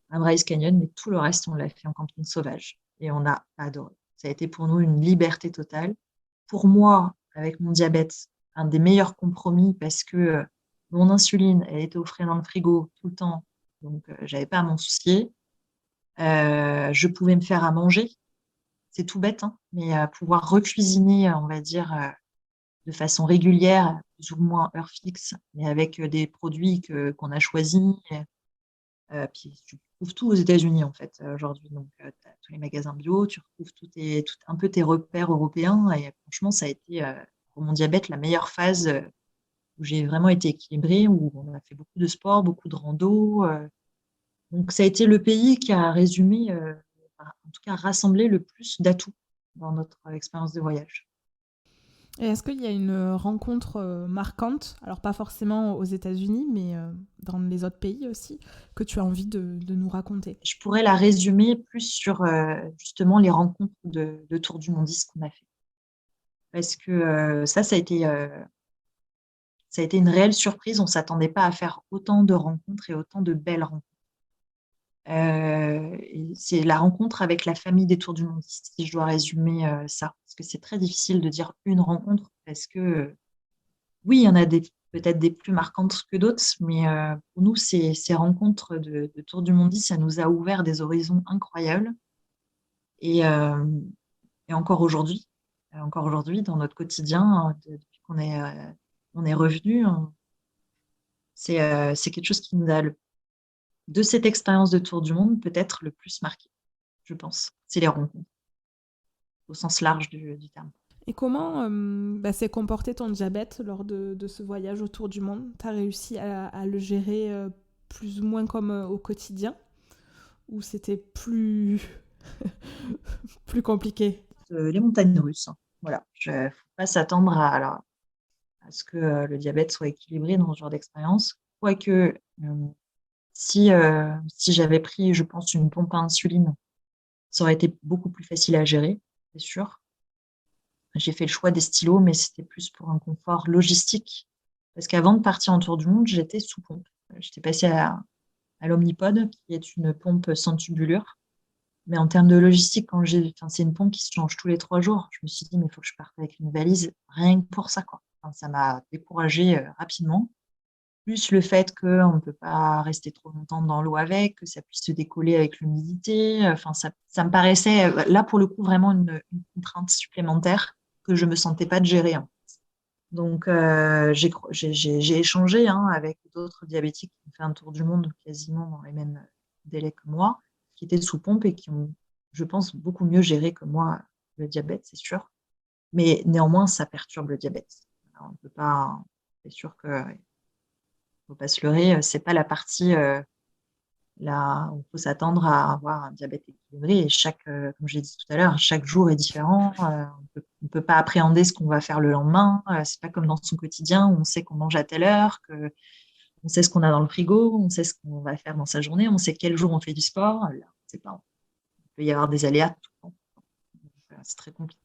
à Bryce Canyon, mais tout le reste, on l'a fait en camping sauvage et on a adoré. Ça a été pour nous une liberté totale. Pour moi, avec mon diabète, un des meilleurs compromis parce que mon insuline, elle était au frais dans le frigo tout le temps, donc j'avais pas à m'en soucier. Je pouvais me faire à manger, c'est tout bête, hein, mais pouvoir recuisiner, on va dire, de façon régulière, plus ou moins heure fixe, mais avec des produits qu'on a choisis. Puis tu trouves tout aux États-Unis en fait aujourd'hui. Donc tu as tous les magasins bio, tu retrouves un peu tes repères européens. Et franchement, ça a été pour mon diabète la meilleure phase où j'ai vraiment été équilibrée, où on a fait beaucoup de sport, beaucoup de rando. Donc ça a été le pays qui a résumé, en tout cas rassemblé le plus d'atouts dans notre expérience de voyage.
Et est-ce qu'il y a une rencontre marquante, alors pas forcément aux États-Unis, mais dans les autres pays aussi, que tu as envie de nous raconter?
Je pourrais la résumer plus sur justement les rencontres de tour du mondiste qu'on a fait. Parce que ça a été une réelle surprise. On ne s'attendait pas à faire autant de rencontres et autant de belles rencontres. Et c'est la rencontre avec la famille des Tours du Mondiste, si je dois résumer ça. Parce que c'est très difficile de dire une rencontre, parce que oui, il y en a peut-être des plus marquantes que d'autres, mais pour nous, ces rencontres de Tour du Mondiste, ça nous a ouvert des horizons incroyables. Et, euh, et encore aujourd'hui, dans notre quotidien, depuis on est revenu, c'est quelque chose qui nous a, de cette expérience de tour du monde, peut-être le plus marqué, je pense. C'est les rencontres, au sens large du terme.
Et comment s'est comporté ton diabète lors de ce voyage autour du monde? Tu as réussi à le gérer plus ou moins comme au quotidien? Ou c'était plus, plus compliqué?
Les montagnes russes, hein. Voilà. Il ne faut pas s'attendre à ce que le diabète soit équilibré dans ce genre d'expérience. Quoique, si j'avais pris, je pense, une pompe à insuline, ça aurait été beaucoup plus facile à gérer, c'est sûr. J'ai fait le choix des stylos, mais c'était plus pour un confort logistique. Parce qu'avant de partir en tour du monde, j'étais sous pompe. J'étais passée à l'Omnipod, qui est une pompe sans tubulure. Mais en termes de logistique, c'est une pompe qui se change tous les 3 jours. Je me suis dit, mais il faut que je parte avec une valise, rien que pour ça, quoi. Enfin, ça m'a découragée rapidement. Plus le fait qu'on ne peut pas rester trop longtemps dans l'eau avec, que ça puisse se décoller avec l'humidité. Enfin, ça me paraissait, là, pour le coup, vraiment une contrainte supplémentaire que je ne me sentais pas de gérer, hein. Donc, j'ai échangé, hein, avec d'autres diabétiques qui ont fait un tour du monde quasiment dans les mêmes délais que moi, qui étaient sous pompe et qui ont, je pense, beaucoup mieux géré que moi le diabète, c'est sûr. Mais néanmoins, ça perturbe le diabète. Alors, on peut pas, c'est sûr que faut pas se leurrer, c'est pas la partie Là, il faut s'attendre à avoir un diabète équilibré et comme j'ai dit tout à l'heure, chaque jour est différent. On peut pas appréhender ce qu'on va faire le lendemain. C'est pas comme dans son quotidien où on sait qu'on mange à telle heure, on sait ce qu'on a dans le frigo, on sait ce qu'on va faire dans sa journée, on sait quel jour on fait du sport. Là, c'est pas. Il peut y avoir des aléas tout le temps. Donc, c'est très compliqué.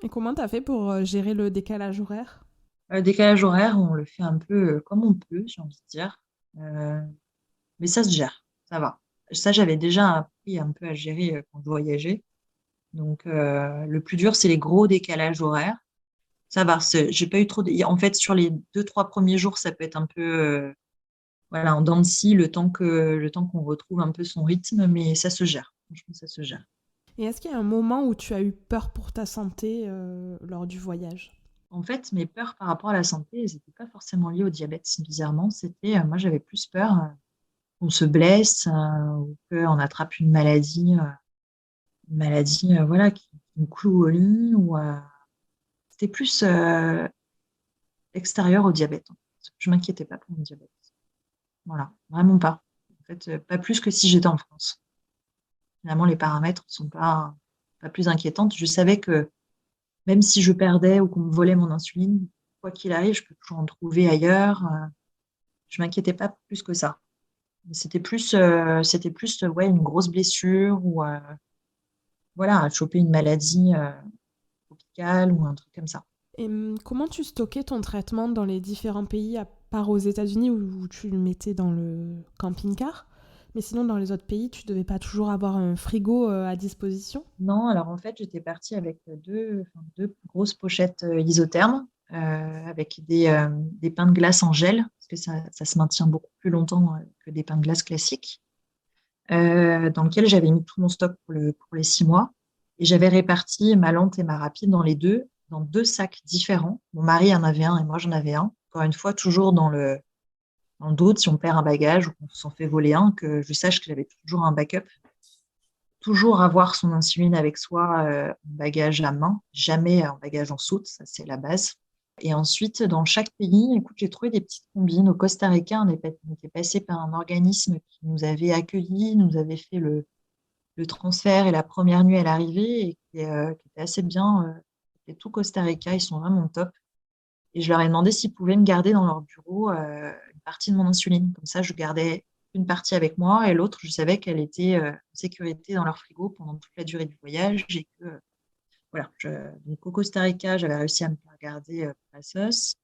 Et comment tu as fait pour gérer le décalage horaire?
Le décalage horaire, on le fait un peu comme on peut, j'ai envie de dire. Mais ça se gère, ça va. Ça, j'avais déjà appris un peu à gérer quand je voyageais. Donc, le plus dur, c'est les gros décalages horaires. Ça va, j'ai pas eu trop En fait, sur les 2, 3 premiers jours, ça peut être un peu voilà, en dents de scie, le temps qu'on retrouve un peu son rythme, mais ça se gère. Franchement, ça se gère.
Et est-ce qu'il y a un moment où tu as eu peur pour ta santé lors du voyage?
En fait, mes peurs par rapport à la santé, elles n'étaient pas forcément liées au diabète, bizarrement. Moi, j'avais plus peur qu'on se blesse ou qu'on attrape une maladie voilà, qui me cloue au lit. C'était plus extérieur au diabète. En fait. Je m'inquiétais pas pour mon diabète. Voilà, vraiment pas. En fait, pas plus que si j'étais en France. Finalement, les paramètres ne sont pas plus inquiétants. Je savais que même si je perdais ou qu'on me volait mon insuline, quoi qu'il arrive, je peux toujours en trouver ailleurs. Je m'inquiétais pas plus que ça. C'était plus ouais, une grosse blessure ou voilà, choper une maladie tropicale ou un truc comme ça.
Et comment tu stockais ton traitement dans les différents pays, à part aux États-Unis où tu le mettais dans le camping-car? Mais sinon, dans les autres pays, tu devais pas toujours avoir un frigo à disposition?
Non, alors en fait, j'étais partie avec deux grosses pochettes isothermes avec des pains de glace en gel, parce que ça se maintient beaucoup plus longtemps que des pains de glace classiques, dans lequel j'avais mis tout mon stock pour les 6 mois. Et j'avais réparti ma lente et ma rapide dans deux sacs différents. Mon mari en avait un et moi j'en avais un. Encore une fois, toujours dans le doute, si on perd un bagage ou qu'on s'en fait voler un, que je sache que j'avais toujours un backup. Toujours avoir son insuline avec soi en bagage à main, jamais en bagage en soute, ça c'est la base. Et ensuite, dans chaque pays, écoute, j'ai trouvé des petites combines. Au Costa Rica, on était passé par un organisme qui nous avait accueillis, nous avait fait le transfert et la première nuit à l'arrivée, et qui était assez bien. C'était tout Costa Rica, ils sont vraiment top. Et je leur ai demandé s'ils pouvaient me garder dans leur bureau une partie de mon insuline. Comme ça, je gardais une partie avec moi et l'autre, je savais qu'elle était en sécurité dans leur frigo pendant toute la durée du voyage. Et que, voilà, donc au Costa Rica, j'avais réussi à me faire garder la sauce.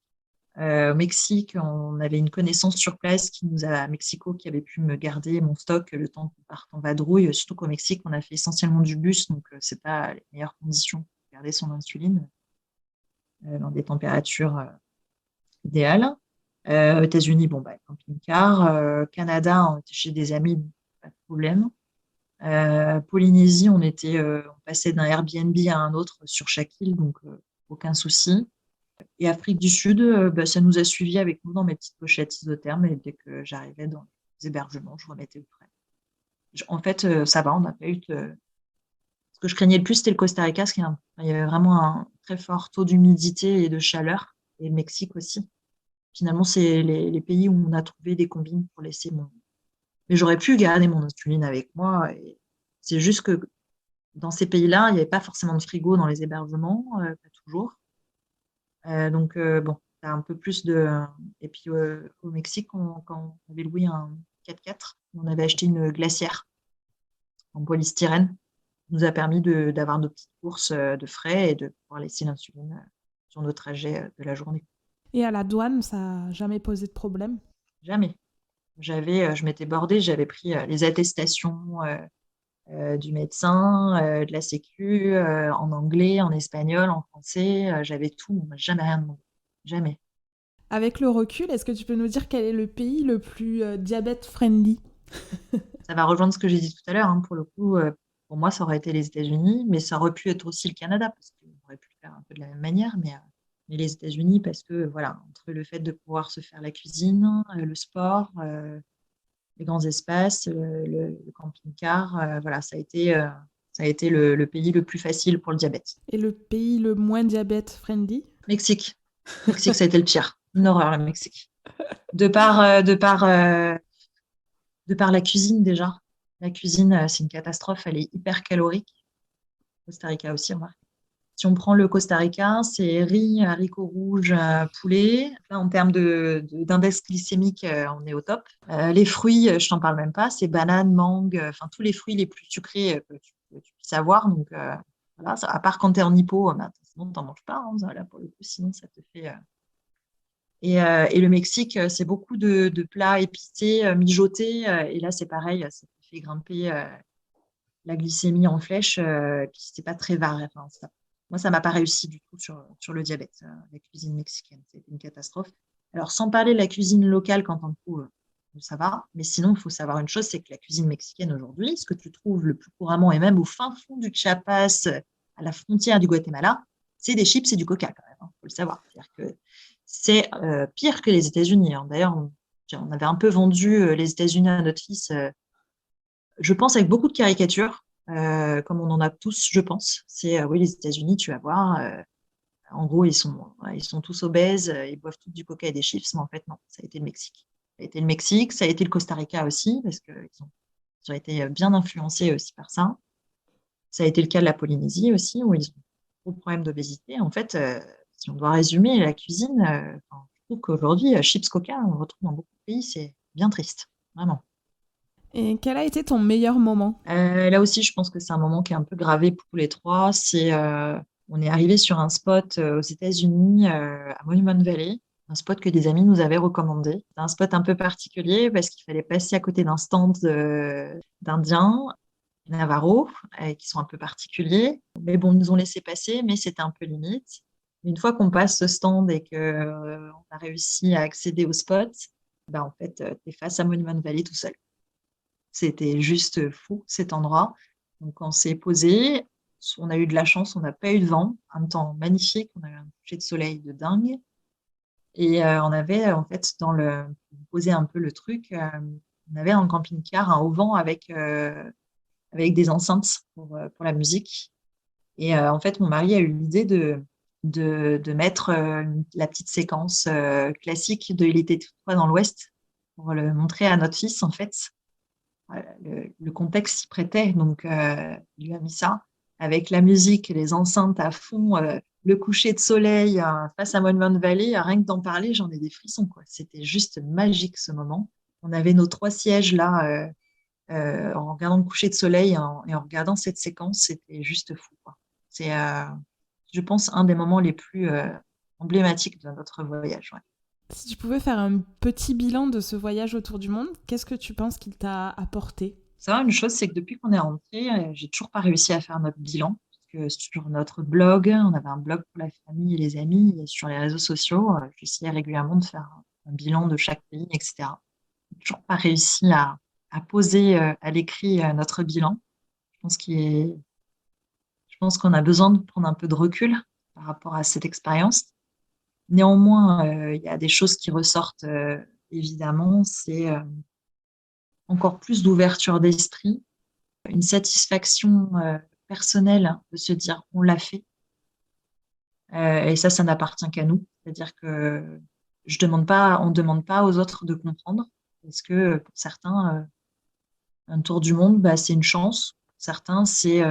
Au Mexique, on avait une connaissance sur place à Mexico qui avait pu me garder mon stock le temps qu'on parte en vadrouille. Surtout qu'au Mexique, on a fait essentiellement du bus, donc c'est pas les meilleures conditions pour garder son insuline dans des températures idéales. Aux États-Unis, bon, camping-car. Canada, on était chez des amis, pas de problème. Polynésie, on passait d'un Airbnb à un autre sur chaque île, donc aucun souci. Et Afrique du Sud, ça nous a suivis avec nous dans mes petites pochettes isothermes et dès que j'arrivais dans les hébergements, je remettais au frais. En fait, ça va, on n'a pas eu de... Ce que je craignais le plus, c'était le Costa Rica, parce qu'il y avait vraiment un très fort taux d'humidité et de chaleur, et le Mexique aussi. Finalement, c'est les pays où on a trouvé des combines pour laisser mon... Mais j'aurais pu garder mon insuline avec moi. Et c'est juste que dans ces pays-là, il n'y avait pas forcément de frigo dans les hébergements, pas toujours. Donc, bon, t'as un peu plus de... Et puis, au Mexique, quand on avait loué un 4x4, on avait acheté une glacière en polystyrène. Ça nous a permis d'avoir nos petites courses de frais et de pouvoir laisser l'insuline sur nos trajets de la journée.
Et à la douane, ça n'a jamais posé de problème?
Jamais. Je m'étais bordée, j'avais pris les attestations du médecin, de la sécu, en anglais, en espagnol, en français, j'avais tout, on m'a jamais rien demandé. Jamais.
Avec le recul, est-ce que tu peux nous dire quel est le pays le plus diabète-friendly?
Ça va rejoindre ce que j'ai dit tout à l'heure, hein, pour le coup, pour moi, ça aurait été les États-Unis, mais ça aurait pu être aussi le Canada, parce qu'on aurait pu le faire un peu de la même manière, mais les États-Unis, parce que, voilà, entre le fait de pouvoir se faire la cuisine, le sport, les grands espaces, le camping-car, voilà, ça a été le pays le plus facile pour le diabète.
Et le pays le moins diabète-friendly?
Mexique. Mexique, ça a été le pire. Une horreur, le Mexique. De par de par la cuisine déjà. La cuisine, c'est une catastrophe, elle est hyper calorique. Costa Rica aussi, remarque. Si on prend le Costa Rica, c'est riz, haricots rouges, poulet. Là, en termes d'index glycémique, on est au top. Les fruits, je t'en parle même pas, c'est bananes, mangue, enfin tous les fruits les plus sucrés que tu puisses avoir. Donc voilà, à part quand tu es en hypo, sinon tu n'en manges pas. Hein, là, pour le coup, sinon ça te fait. Et le Mexique, c'est beaucoup de plats épicés, mijotés. Et là, c'est pareil, ça te fait grimper la glycémie en flèche, puis c'est pas très varié. Enfin, moi, ça m'a pas réussi du tout sur le diabète, la cuisine mexicaine. C'est une catastrophe. Alors, sans parler de la cuisine locale, quand on trouve, ça va. Mais sinon, il faut savoir une chose, c'est que la cuisine mexicaine aujourd'hui, ce que tu trouves le plus couramment, et même au fin fond du Chiapas, à la frontière du Guatemala, c'est des chips et du coca quand même. Il faut le savoir. C'est-à-dire que c'est pire que les États-Unis. Hein. D'ailleurs, on avait un peu vendu les États-Unis à notre fils, je pense avec beaucoup de caricatures, comme on en a tous, je pense. C'est oui, les États-Unis, tu vas voir. En gros, ils sont tous obèses, ils boivent tous du coca et des chips, mais en fait, non, ça a été le Mexique. Ça a été le Mexique, ça a été le Costa Rica aussi, parce qu'ils ont été bien influencés aussi par ça. Ça a été le cas de la Polynésie aussi, où ils ont gros problème d'obésité. En fait, si on doit résumer la cuisine, je trouve qu'aujourd'hui, chips coca, on le retrouve dans beaucoup de pays, c'est bien triste, vraiment.
Et quel a été ton meilleur moment?
Là aussi, je pense que c'est un moment qui est un peu gravé pour tous les trois. On est arrivé sur un spot aux États-Unis, à Monument Valley, un spot que des amis nous avaient recommandé. C'est un spot un peu particulier parce qu'il fallait passer à côté d'un stand d'Indiens, Navarro, qui sont un peu particuliers. Mais bon, ils nous ont laissé passer, mais c'était un peu limite. Une fois qu'on passe ce stand et qu'on a réussi à accéder au spot, ben, en fait, tu es face à Monument Valley tout seul. C'était juste fou cet endroit. Donc on s'est posé, on a eu de la chance, on n'a pas eu de vent, un temps magnifique, on a eu un coucher de soleil de dingue. Et on avait en fait pour poser un peu le truc, on avait un camping-car, un auvent avec des enceintes pour la musique. Et en fait, mon mari a eu l'idée de mettre la petite séquence classique de Il était toutefois dans l'Ouest pour le montrer à notre fils en fait. Le contexte s'y prêtait, donc il lui a mis ça avec la musique, les enceintes à fond, le coucher de soleil face à Monument Valley. Rien que d'en parler, j'en ai des frissons, quoi. C'était juste magique ce moment. On avait nos 3 sièges là, en regardant le coucher de soleil et en regardant cette séquence, c'était juste fou, quoi. C'est, je pense, un des moments les plus emblématiques de notre voyage. Ouais.
Si tu pouvais faire un petit bilan de ce voyage autour du monde, qu'est-ce que tu penses qu'il t'a apporté?
Ça va, une chose, c'est que depuis qu'on est rentré, j'ai toujours pas réussi à faire notre bilan. Parce que sur notre blog, on avait un blog pour la famille et les amis, et sur les réseaux sociaux, j'essayais régulièrement de faire un bilan de chaque pays, etc. J'ai toujours pas réussi à poser à l'écrit notre bilan. Je pense je pense qu'on a besoin de prendre un peu de recul par rapport à cette expérience. Néanmoins, il y a des choses qui ressortent évidemment, c'est encore plus d'ouverture d'esprit, une satisfaction personnelle de se dire on l'a fait. Et ça n'appartient qu'à nous. C'est-à-dire que on ne demande pas aux autres de comprendre. Parce que pour certains, un tour du monde, bah, c'est une chance. Pour certains, c'est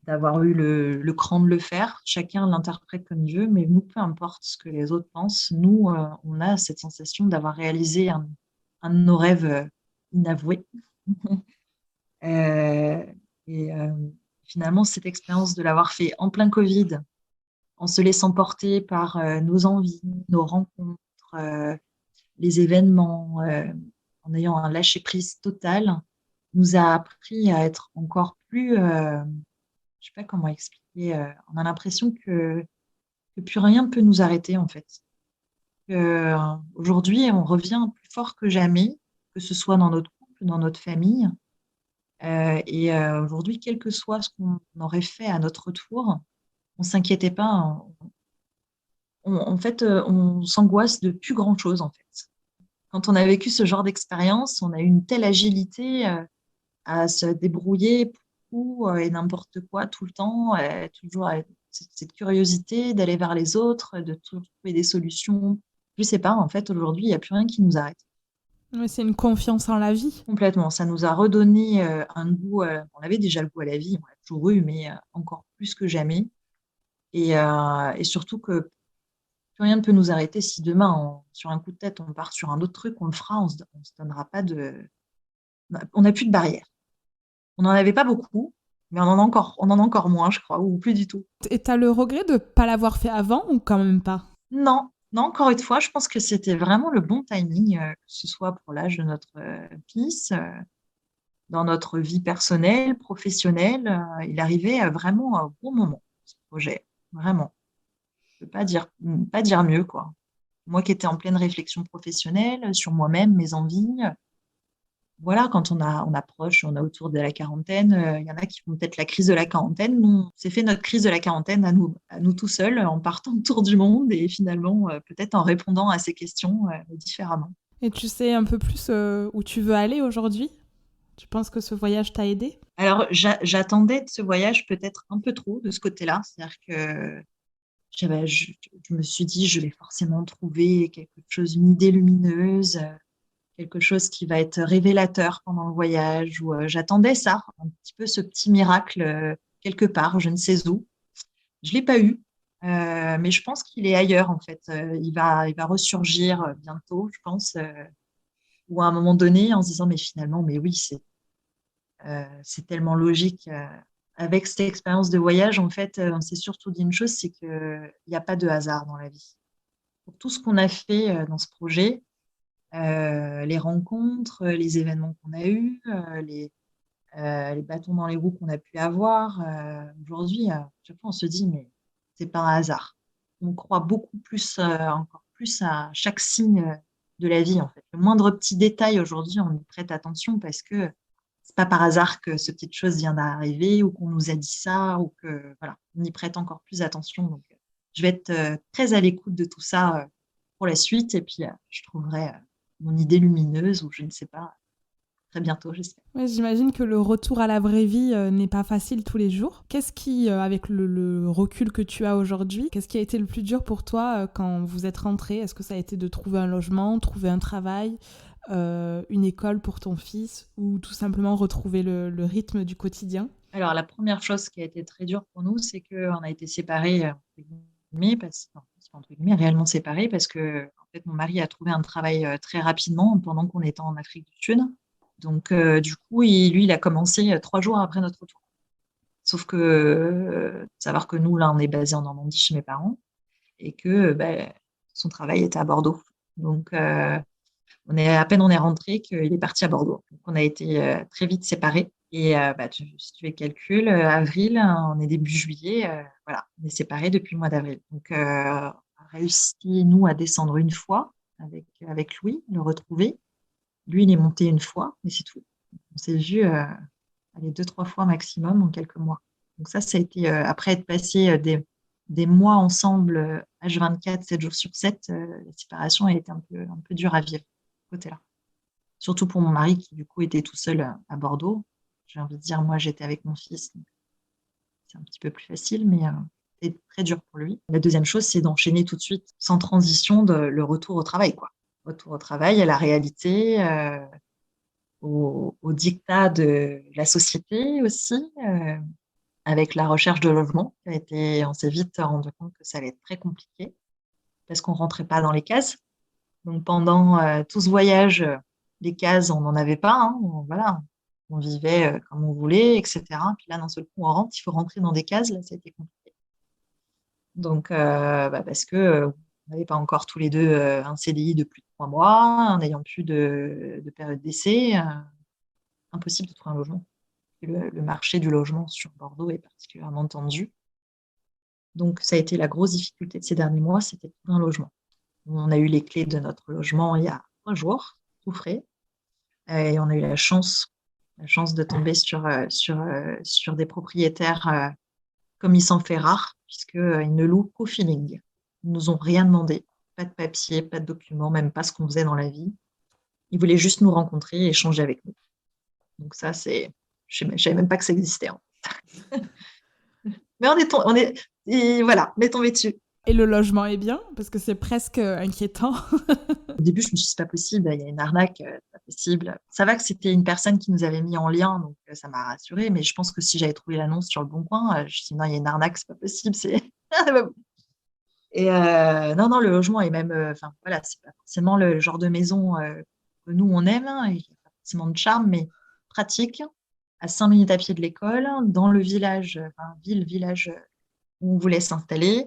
d'avoir eu le cran de le faire. Chacun l'interprète comme il veut, mais nous, peu importe ce que les autres pensent, nous, on a cette sensation d'avoir réalisé un de nos rêves inavoués. Euh, et finalement, cette expérience de l'avoir fait en plein Covid, en se laissant porter par nos envies, nos rencontres, les événements, en ayant un lâcher-prise total, nous a appris à être encore plus, je sais pas comment expliquer, on a l'impression que plus rien ne peut nous arrêter en fait. Aujourd'hui, on revient plus fort que jamais, que ce soit dans notre couple, dans notre famille. Et aujourd'hui, quel que soit ce qu'on aurait fait à notre tour, on s'inquiétait pas. En fait, on s'angoisse de plus grand-chose en fait. Quand on a vécu ce genre d'expérience, on a eu une telle agilité à se débrouiller pour tout et n'importe quoi tout le temps, toujours avec cette curiosité d'aller vers les autres, de toujours trouver des solutions. Je sais pas, en fait, aujourd'hui, il n'y a plus rien qui nous arrête.
Mais c'est une confiance en la vie.
Complètement. Ça nous a redonné un goût. On avait déjà le goût à la vie, on l'a toujours eu, mais encore plus que jamais. Et surtout que plus rien ne peut nous arrêter. Si demain, sur un coup de tête, on part sur un autre truc, on le fera, on se donnera pas de. On n'a plus de barrière. On n'en avait pas beaucoup, mais on en a encore moins, je crois, ou plus du tout.
Et t'as le regret de pas l'avoir fait avant ou quand même pas?
Non, non, encore une fois, je pense que c'était vraiment le bon timing, que ce soit pour l'âge de notre fils, dans notre vie personnelle, professionnelle. Il arrivait vraiment au bon moment, ce projet, vraiment. Je peux pas dire mieux, quoi. Moi qui étais en pleine réflexion professionnelle sur moi-même, mes envies. Voilà, quand on approche, on est autour de la quarantaine, il y en a qui font peut-être la crise de la quarantaine. Nous, on s'est fait notre crise de la quarantaine à nous tout seuls, en partant autour du monde et finalement, peut-être en répondant à ces questions différemment.
Et tu sais un peu plus où tu veux aller aujourd'hui? Tu penses que ce voyage t'a aidé?
Alors, j'attendais de ce voyage peut-être un peu trop de ce côté-là. C'est-à-dire que je me suis dit, je vais forcément trouver quelque chose, une idée lumineuse, quelque chose qui va être révélateur pendant le voyage, ou j'attendais ça, un petit peu ce petit miracle quelque part, je ne sais où. Je l'ai pas eu, mais je pense qu'il est ailleurs en fait. Il va ressurgir bientôt, je pense, ou à un moment donné, en se disant mais finalement, mais oui, c'est tellement logique. Avec cette expérience de voyage, en fait, on s'est surtout dit une chose, c'est qu'il n'y a pas de hasard dans la vie. Pour tout ce qu'on a fait dans ce projet, les rencontres, les événements qu'on a eus, les bâtons dans les roues qu'on a pu avoir. Aujourd'hui, chaque fois, on se dit, mais c'est pas un hasard. On croit beaucoup plus, encore plus à chaque signe de la vie, en fait. Le moindre petit détail, aujourd'hui, on y prête attention parce que c'est pas par hasard que ce petite chose vient d'arriver ou qu'on nous a dit ça ou que, voilà, on y prête encore plus attention. Donc, je vais être très à l'écoute de tout ça pour la suite et puis je trouverai mon idée lumineuse ou je ne sais pas, très bientôt, j'espère.
Ouais, j'imagine que le retour à la vraie vie n'est pas facile tous les jours. Qu'est-ce qui, avec le recul que tu as aujourd'hui, qu'est-ce qui a été le plus dur pour toi quand vous êtes rentré? Est-ce que ça a été de trouver un logement, trouver un travail, une école pour ton fils ou tout simplement retrouver le rythme du quotidien?
Alors, la première chose qui a été très dure pour nous, c'est qu'on a été séparés, entre guillemets, non, c'est pas entre guillemets, réellement séparés, parce que en fait, mon mari a trouvé un travail très rapidement pendant qu'on était en Afrique du Sud. Donc, du coup, lui, il a commencé 3 jours après notre retour. Sauf que, savoir que nous, là, on est basé en Normandie chez mes parents et que son travail était à Bordeaux. Donc, à peine on est rentré qu'il est parti à Bordeaux. Donc, on a été très vite séparés. Et si tu fais le calcul, avril, on est début juillet, voilà, on est séparés depuis le mois d'avril. Donc, on a réussi, nous, à descendre une fois avec Louis, le retrouver. Lui, il est monté une fois, mais c'est tout. On s'est vu aller 2-3 fois maximum en quelques mois. Donc ça a été, après être passé des mois ensemble, H24, 7 jours sur 7, la séparation a été un peu dure à vivre, ce côté-là. Surtout pour mon mari qui, du coup, était tout seul à Bordeaux. J'ai envie de dire, moi, j'étais avec mon fils. Donc c'est un petit peu plus facile, mais c'était très dur pour lui. La deuxième chose, c'est d'enchaîner tout de suite, sans transition, le retour au travail, quoi. Retour au travail, à la réalité, au dictat de la société aussi, avec la recherche de logement. On s'est vite rendu compte que ça allait être très compliqué parce qu'on rentrait pas dans les cases. Donc pendant tout ce voyage, les cases, on n'en avait pas. Hein. Voilà, on vivait comme on voulait, etc. Puis là, d'un seul coup, on rentre, il faut rentrer dans des cases. Là, ça a été compliqué. Donc, parce que on n'avait pas encore tous les deux un CDI de plus de 3 mois, en n'ayant plus de période d'essai, impossible de trouver un logement. Le marché du logement sur Bordeaux est particulièrement tendu. Donc, ça a été la grosse difficulté de ces derniers mois, c'était de trouver un logement. On a eu les clés de notre logement il y a 3 jours, tout frais, et on a eu la chance de tomber sur des propriétaires comme il s'en fait rare, puisqu'ils ne louent qu'au feeling. Ils ne nous ont rien demandé, pas de papier, pas de documents, même pas ce qu'on faisait dans la vie. Ils voulaient juste nous rencontrer et échanger avec nous. Donc ça, je ne savais même pas que ça existait. Hein. Mais et voilà, on est tombé dessus.
Et le logement est bien? Parce que c'est presque inquiétant.
Au début, je me suis dit, c'est pas possible, il y a une arnaque, c'est pas possible. Ça va que c'était une personne qui nous avait mis en lien, donc ça m'a rassurée. Mais je pense que si j'avais trouvé l'annonce sur le Bon Coin, je me suis dit, non, il y a une arnaque, c'est pas possible. Et non, non, le logement est même, enfin voilà, c'est pas forcément le genre de maison que nous on aime, hein, il n'y a pas forcément de charme, mais pratique, à 5 minutes à pied de l'école, dans le village, enfin village où on voulait s'installer.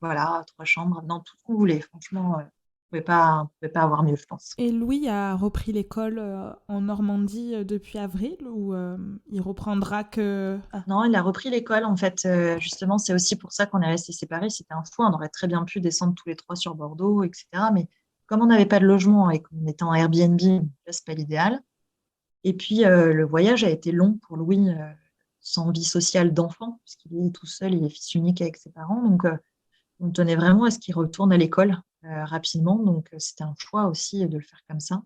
Voilà, 3 chambres, non, tout ce qu'on voulait. Franchement, on pouvait pas avoir mieux, je pense.
Et Louis a repris l'école en Normandie depuis avril ou il reprendra que... Ah,
Non, il a repris l'école, en fait. Justement, c'est aussi pour ça qu'on est restés séparés. C'était un choix. On aurait très bien pu descendre tous les trois sur Bordeaux, etc. Mais comme on n'avait pas de logement et qu'on était en Airbnb, là, c'est pas l'idéal. Et puis, le voyage a été long pour Louis, sans vie sociale d'enfant, puisqu'il est tout seul, il est fils unique avec ses parents. Donc, on tenait vraiment à ce qu'il retourne à l'école rapidement. Donc, c'était un choix aussi de le faire comme ça.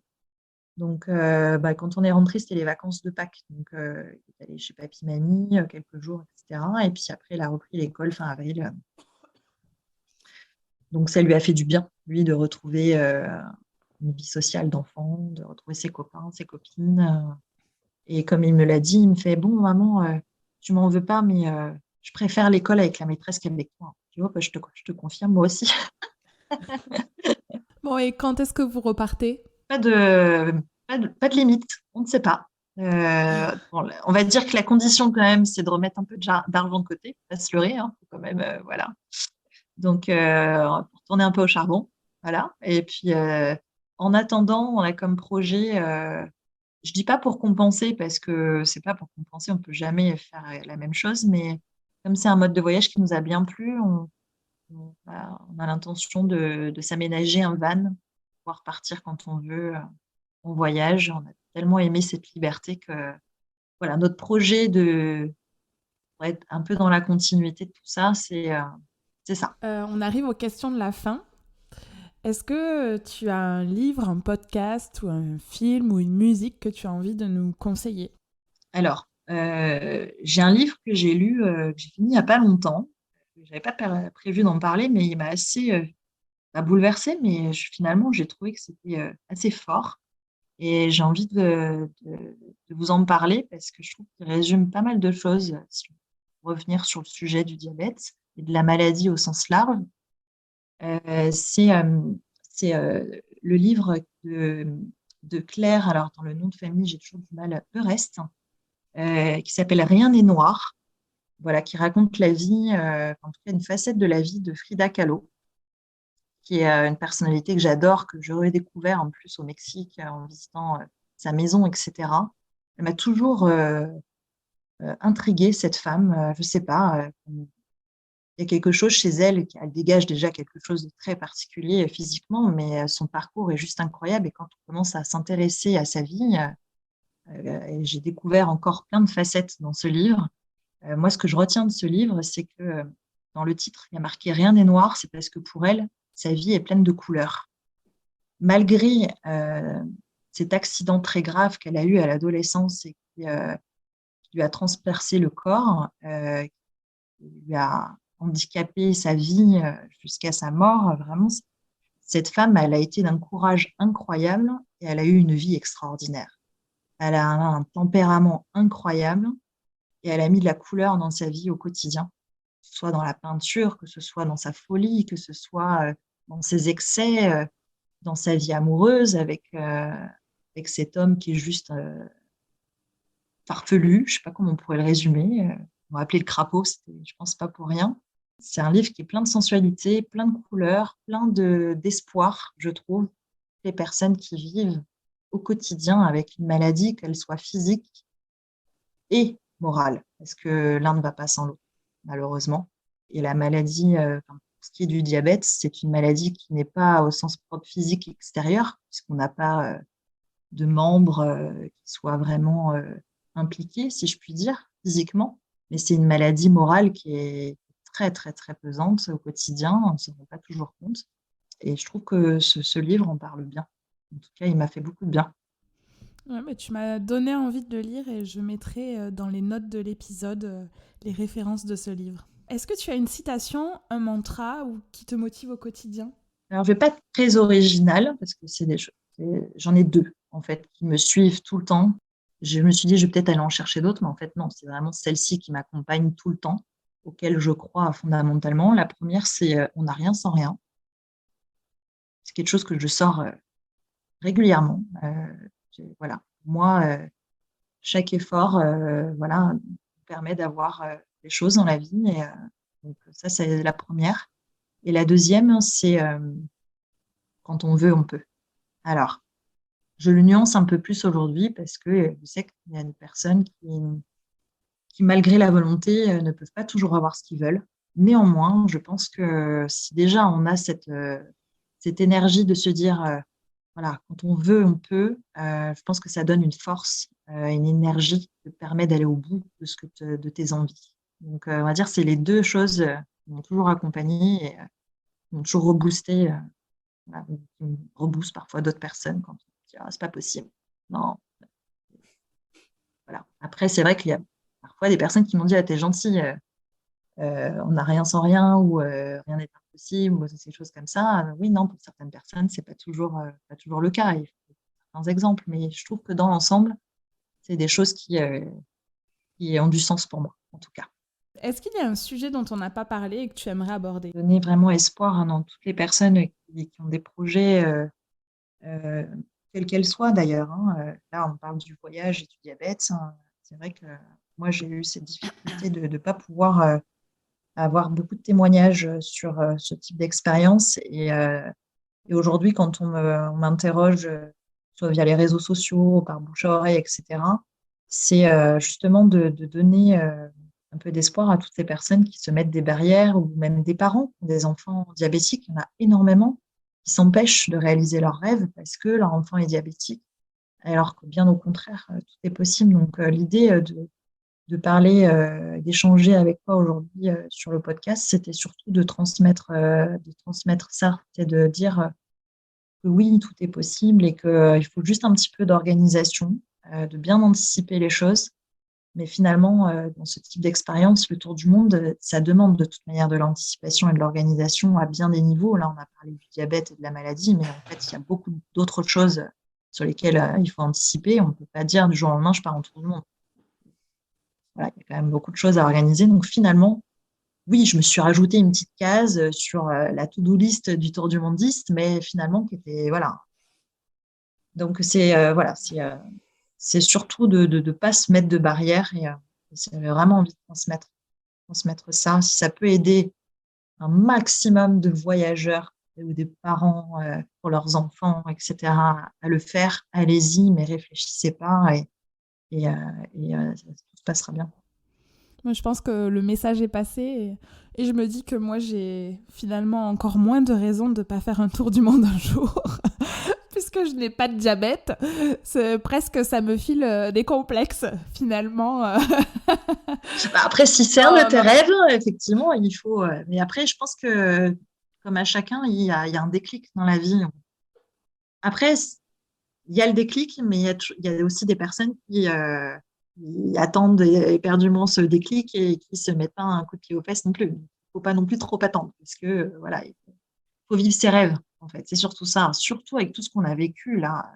Donc, quand on est rentré, c'était les vacances de Pâques. Donc, il est allé chez papy, mamie, quelques jours, etc. Et puis après, il a repris l'école fin avril. Donc, ça lui a fait du bien, lui, de retrouver une vie sociale d'enfant, de retrouver ses copains, ses copines. Et comme il me l'a dit, il me fait, bon, maman, tu m'en veux pas, mais je préfère l'école avec la maîtresse qu'avec toi. Tu vois, je te confirme, moi aussi.
Bon, et quand est-ce que vous repartez?
Pas de, pas de limite, on ne sait pas. Bon, on va dire que la condition quand même, c'est de remettre un peu d'argent de côté, pas se leurrer, hein, faut quand même, voilà. Donc, pour tourner un peu au charbon, voilà. Et puis, en attendant, on a comme projet, je dis pas pour compenser parce que c'est pas pour compenser, on peut jamais faire la même chose, mais comme c'est un mode de voyage qui nous a bien plu, on a l'intention de s'aménager un van, pouvoir partir quand on veut. On voyage, on a tellement aimé cette liberté que voilà, notre projet pour être un peu dans la continuité de tout ça, c'est ça.
On arrive aux questions de la fin. Est-ce que tu as un livre, un podcast ou un film ou une musique que tu as envie de nous conseiller?
Alors, j'ai un livre que j'ai lu, que j'ai fini il n'y a pas longtemps. Je n'avais pas prévu d'en parler, mais il m'a assez pas bouleversée, mais finalement, j'ai trouvé que c'était assez fort. Et j'ai envie de vous en parler parce que je trouve qu'il résume pas mal de choses. Si on revenir sur le sujet du diabète et de la maladie au sens large, euh, c'est euh, c'est le livre de Claire, alors dans le nom de famille, j'ai toujours du mal, Eurest, qui s'appelle Rien n'est noir, voilà, qui raconte la vie, en tout cas une facette de la vie de Frida Kahlo, qui est une personnalité que j'adore, que j'ai redécouvert en plus au Mexique en visitant sa maison, etc. Elle m'a toujours intriguée, cette femme. Je sais pas, il y a quelque chose chez elle, elle dégage déjà quelque chose de très particulier physiquement, mais son parcours est juste incroyable. Et quand on commence à s'intéresser à sa vie, et j'ai découvert encore plein de facettes dans ce livre. Moi, ce que je retiens de ce livre, c'est que dans le titre, il y a marqué Rien n'est noir, c'est parce que pour elle, sa vie est pleine de couleurs. Malgré cet accident très grave qu'elle a eu à l'adolescence et qui lui a transpercé le corps, qui lui a handicapé sa vie jusqu'à sa mort, vraiment, cette femme, elle a été d'un courage incroyable et elle a eu une vie extraordinaire. Elle a un tempérament incroyable et elle a mis de la couleur dans sa vie au quotidien, que ce soit dans la peinture, que ce soit dans sa folie, que ce soit dans ses excès, dans sa vie amoureuse avec cet homme qui est juste farfelu. Je ne sais pas comment on pourrait le résumer. On va appeler le crapaud, je pense pas pour rien. C'est un livre qui est plein de sensualité, plein de couleurs, plein d'espoir, je trouve. Les personnes qui vivent au quotidien avec une maladie, qu'elle soit physique et morale, parce que l'un ne va pas sans l'autre, malheureusement. Et la maladie, pour ce qui est du diabète, c'est une maladie qui n'est pas au sens propre physique extérieur, puisqu'on n'a pas de membres qui soient vraiment impliqués, si je puis dire, physiquement. Mais c'est une maladie morale qui est très, très, très pesante au quotidien. On ne se rend pas toujours compte. Et je trouve que ce livre en parle bien. En tout cas, il m'a fait beaucoup de bien.
Ouais, mais tu m'as donné envie de le lire et je mettrai dans les notes de l'épisode les références de ce livre. Est-ce que tu as une citation, un mantra ou qui te motive au quotidien?
Alors, je vais pas être très originale parce que j'en ai deux, en fait, qui me suivent tout le temps. Je me suis dit, je vais peut-être aller en chercher d'autres, mais en fait, non, c'est vraiment celle-ci qui m'accompagne tout le temps, auquel je crois fondamentalement. La première, c'est on n'a rien sans rien. C'est quelque chose que je sors régulièrement. Voilà. Moi, chaque effort, voilà, permet d'avoir des choses dans la vie. Et, donc, ça, c'est la première. Et la deuxième, c'est quand on veut, on peut. Alors, je le nuance un peu plus aujourd'hui parce que je sais qu'il y a des personnes qui malgré la volonté, ne peuvent pas toujours avoir ce qu'ils veulent. Néanmoins, je pense que si déjà on a cette énergie de se dire, voilà, quand on veut, on peut, je pense que ça donne une force, une énergie qui te permet d'aller au bout de tes envies. Donc, on va dire, c'est les deux choses qui m'ont toujours accompagnée et qui m'ont toujours reboosté, voilà, qui me reboostent parfois d'autres personnes quand on dit, ah, c'est pas possible. Non, voilà. Après, c'est vrai qu'il y a parfois des personnes qui m'ont dit, ah, t'es gentil, on n'a rien sans rien ou rien n'est impossible ou ces choses comme ça. Oui, non, pour certaines personnes, c'est pas toujours le cas. Il faut certains exemples, mais je trouve que dans l'ensemble, c'est des choses qui ont du sens pour moi, en tout cas.
Est-ce qu'il y a un sujet dont on n'a pas parlé et que tu aimerais aborder?
Donner vraiment espoir hein, dans toutes les personnes qui ont des projets, euh, quelles qu'elles soient d'ailleurs. Hein. Là, on parle du voyage et du diabète. Hein. C'est vrai que moi, j'ai eu cette difficulté de ne pas pouvoir avoir beaucoup de témoignages sur ce type d'expérience. Et aujourd'hui, quand on m'interroge, soit via les réseaux sociaux, par bouche à oreille, etc., c'est justement de donner un peu d'espoir à toutes ces personnes qui se mettent des barrières, ou même des parents, des enfants diabétiques. Il y en a énormément qui s'empêchent de réaliser leurs rêves parce que leur enfant est diabétique, alors que bien au contraire, tout est possible. Donc, l'idée de parler, d'échanger avec toi aujourd'hui sur le podcast, c'était surtout de transmettre ça, c'est de dire que oui, tout est possible et qu'il faut juste un petit peu d'organisation, de bien anticiper les choses. Mais finalement, dans ce type d'expérience, le tour du monde, ça demande de toute manière de l'anticipation et de l'organisation à bien des niveaux. Là, on a parlé du diabète et de la maladie, mais en fait, il y a beaucoup d'autres choses sur lesquelles il faut anticiper. On ne peut pas dire du jour au lendemain, je pars en tour du monde. Voilà, il y a quand même beaucoup de choses à organiser. Donc finalement, oui, je me suis rajouté une petite case sur la to-do list du Tour du Mondiste, mais finalement, qui était, voilà. Donc voilà, c'est surtout de ne pas se mettre de barrières et j'avais vraiment envie de transmettre ça. Si ça peut aider un maximum de voyageurs ou des parents pour leurs enfants, etc., à le faire, allez-y, mais réfléchissez pas et tout se passera bien.
Moi, je pense que le message est passé et je me dis que moi, j'ai finalement encore moins de raisons de ne pas faire un tour du monde un jour. Puisque je n'ai pas de diabète, presque ça me file des complexes finalement.
Après, si c'est un de tes rêves, effectivement, il faut. Mais après, je pense que comme à chacun, il y a un déclic dans la vie. Après, il y a le déclic, mais il y a aussi des personnes qui attendent éperdument ce déclic et qui se mettent pas un coup de pied aux fesses non plus. Il ne faut pas non plus trop attendre parce que voilà, il faut vivre ses rêves. En fait, c'est surtout ça. Surtout avec tout ce qu'on a vécu là,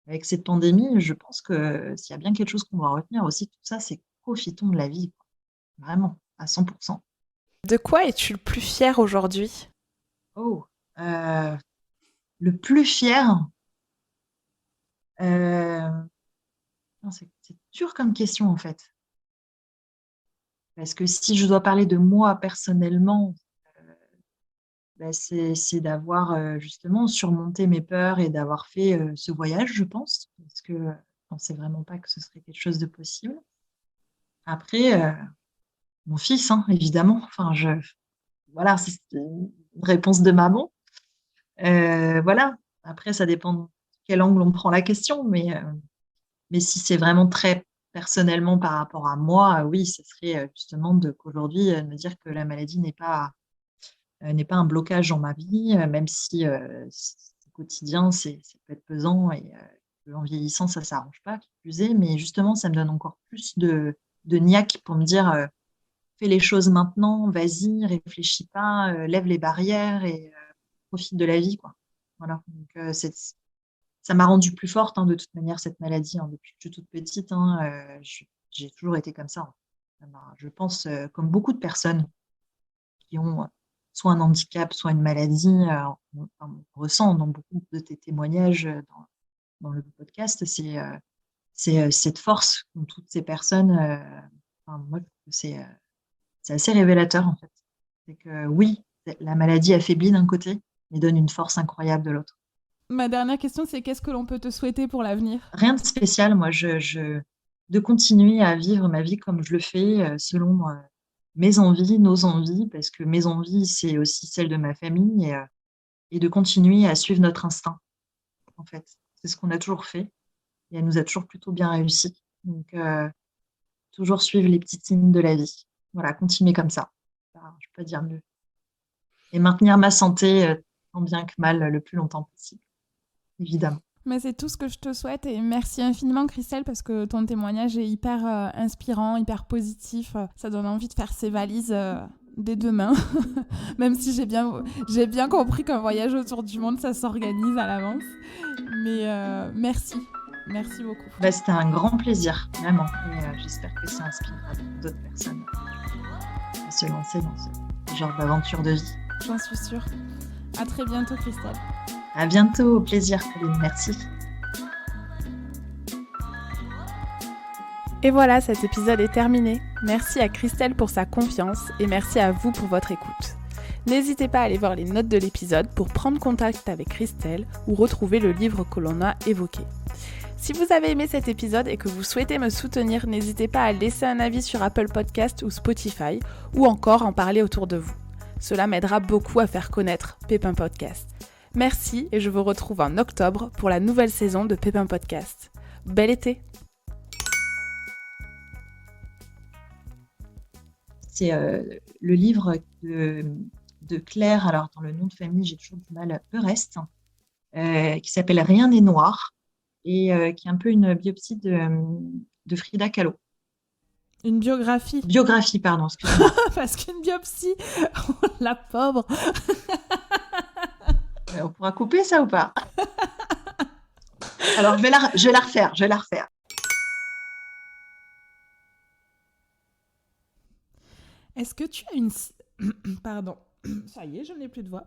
avec cette pandémie, je pense que s'il y a bien quelque chose qu'on doit retenir aussi, tout ça, c'est profitons de la vie, quoi. Vraiment, à 100%.
De quoi es-tu le plus fier aujourd'hui?
Oh, le plus fier, euh, non, c'est dur comme question en fait. Parce que si je dois parler de moi personnellement, bah, c'est d'avoir justement surmonté mes peurs et d'avoir fait ce voyage, je pense. Parce que je ne pensais vraiment pas que ce serait quelque chose de possible. Après, mon fils, hein, évidemment. Enfin, voilà, c'est une réponse de maman. Voilà. Après, ça dépend de quel angle on prend la question, mais si c'est vraiment très personnellement par rapport à moi, oui, ce serait justement qu'aujourd'hui, me dire que la maladie n'est pas un blocage dans ma vie, même si au quotidien, ça peut être pesant et en vieillissant, ça ne s'arrange pas, qui plus est, mais justement, ça me donne encore plus de niaque pour me dire fais les choses maintenant, vas-y, réfléchis pas, lève les barrières et profite de la vie, quoi. Voilà. Donc, ça m'a rendue plus forte, hein, de toute manière, cette maladie, hein, depuis que je suis toute petite. Hein, j'ai toujours été comme ça. Hein. Je pense, comme beaucoup de personnes qui ont soit un handicap, soit une maladie, on ressent dans beaucoup de tes témoignages dans le podcast, c'est cette force qu'ont toutes ces personnes. Moi, je trouve que c'est assez révélateur, en fait. C'est que oui, la maladie affaiblit d'un côté, mais donne une force incroyable de l'autre.
Ma dernière question, c'est qu'est-ce que l'on peut te souhaiter pour l'avenir?
Rien de spécial, moi, de continuer à vivre ma vie comme je le fais, selon mes envies, nos envies, parce que mes envies, c'est aussi celles de ma famille, et de continuer à suivre notre instinct, en fait. C'est ce qu'on a toujours fait, et elle nous a toujours plutôt bien réussi. Donc, toujours suivre les petits signes de la vie. Voilà, continuer comme ça. Enfin, je peux pas dire mieux. Et maintenir ma santé, tant bien que mal, le plus longtemps possible, évidemment.
Mais c'est tout ce que je te souhaite et merci infiniment Christelle parce que ton témoignage est hyper inspirant, hyper positif. Ça donne envie de faire ses valises dès demain. Même si j'ai bien compris qu'un voyage autour du monde, ça s'organise à l'avance. Mais merci. Merci beaucoup.
Bah, c'était un grand plaisir, vraiment. Et j'espère que ça inspirera d'autres personnes à se lancer dans ce genre d'aventure de vie.
J'en suis sûre. À très bientôt Christelle.
À bientôt, au plaisir Pauline, merci.
Et voilà, cet épisode est terminé. Merci à Christelle pour sa confiance et merci à vous pour votre écoute. N'hésitez pas à aller voir les notes de l'épisode pour prendre contact avec Christelle ou retrouver le livre que l'on a évoqué. Si vous avez aimé cet épisode et que vous souhaitez me soutenir, n'hésitez pas à laisser un avis sur Apple Podcast ou Spotify ou encore en parler autour de vous. Cela m'aidera beaucoup à faire connaître Pépin Podcast. Merci et je vous retrouve en octobre pour la nouvelle saison de Pépin Podcast. Bel été!
C'est le livre de Claire, alors dans le nom de famille, j'ai toujours du mal, Eurest, qui s'appelle Rien n'est noir, et qui est un peu une biopsie de Frida Kahlo.
Une biographie.
Biographie, pardon, excusez-moi.
Parce qu'une biopsie, la pauvre.
On pourra couper ça ou pas? Alors, je vais la refaire.
Est-ce que tu as une... Pardon. Ça y est, je n'ai plus de voix.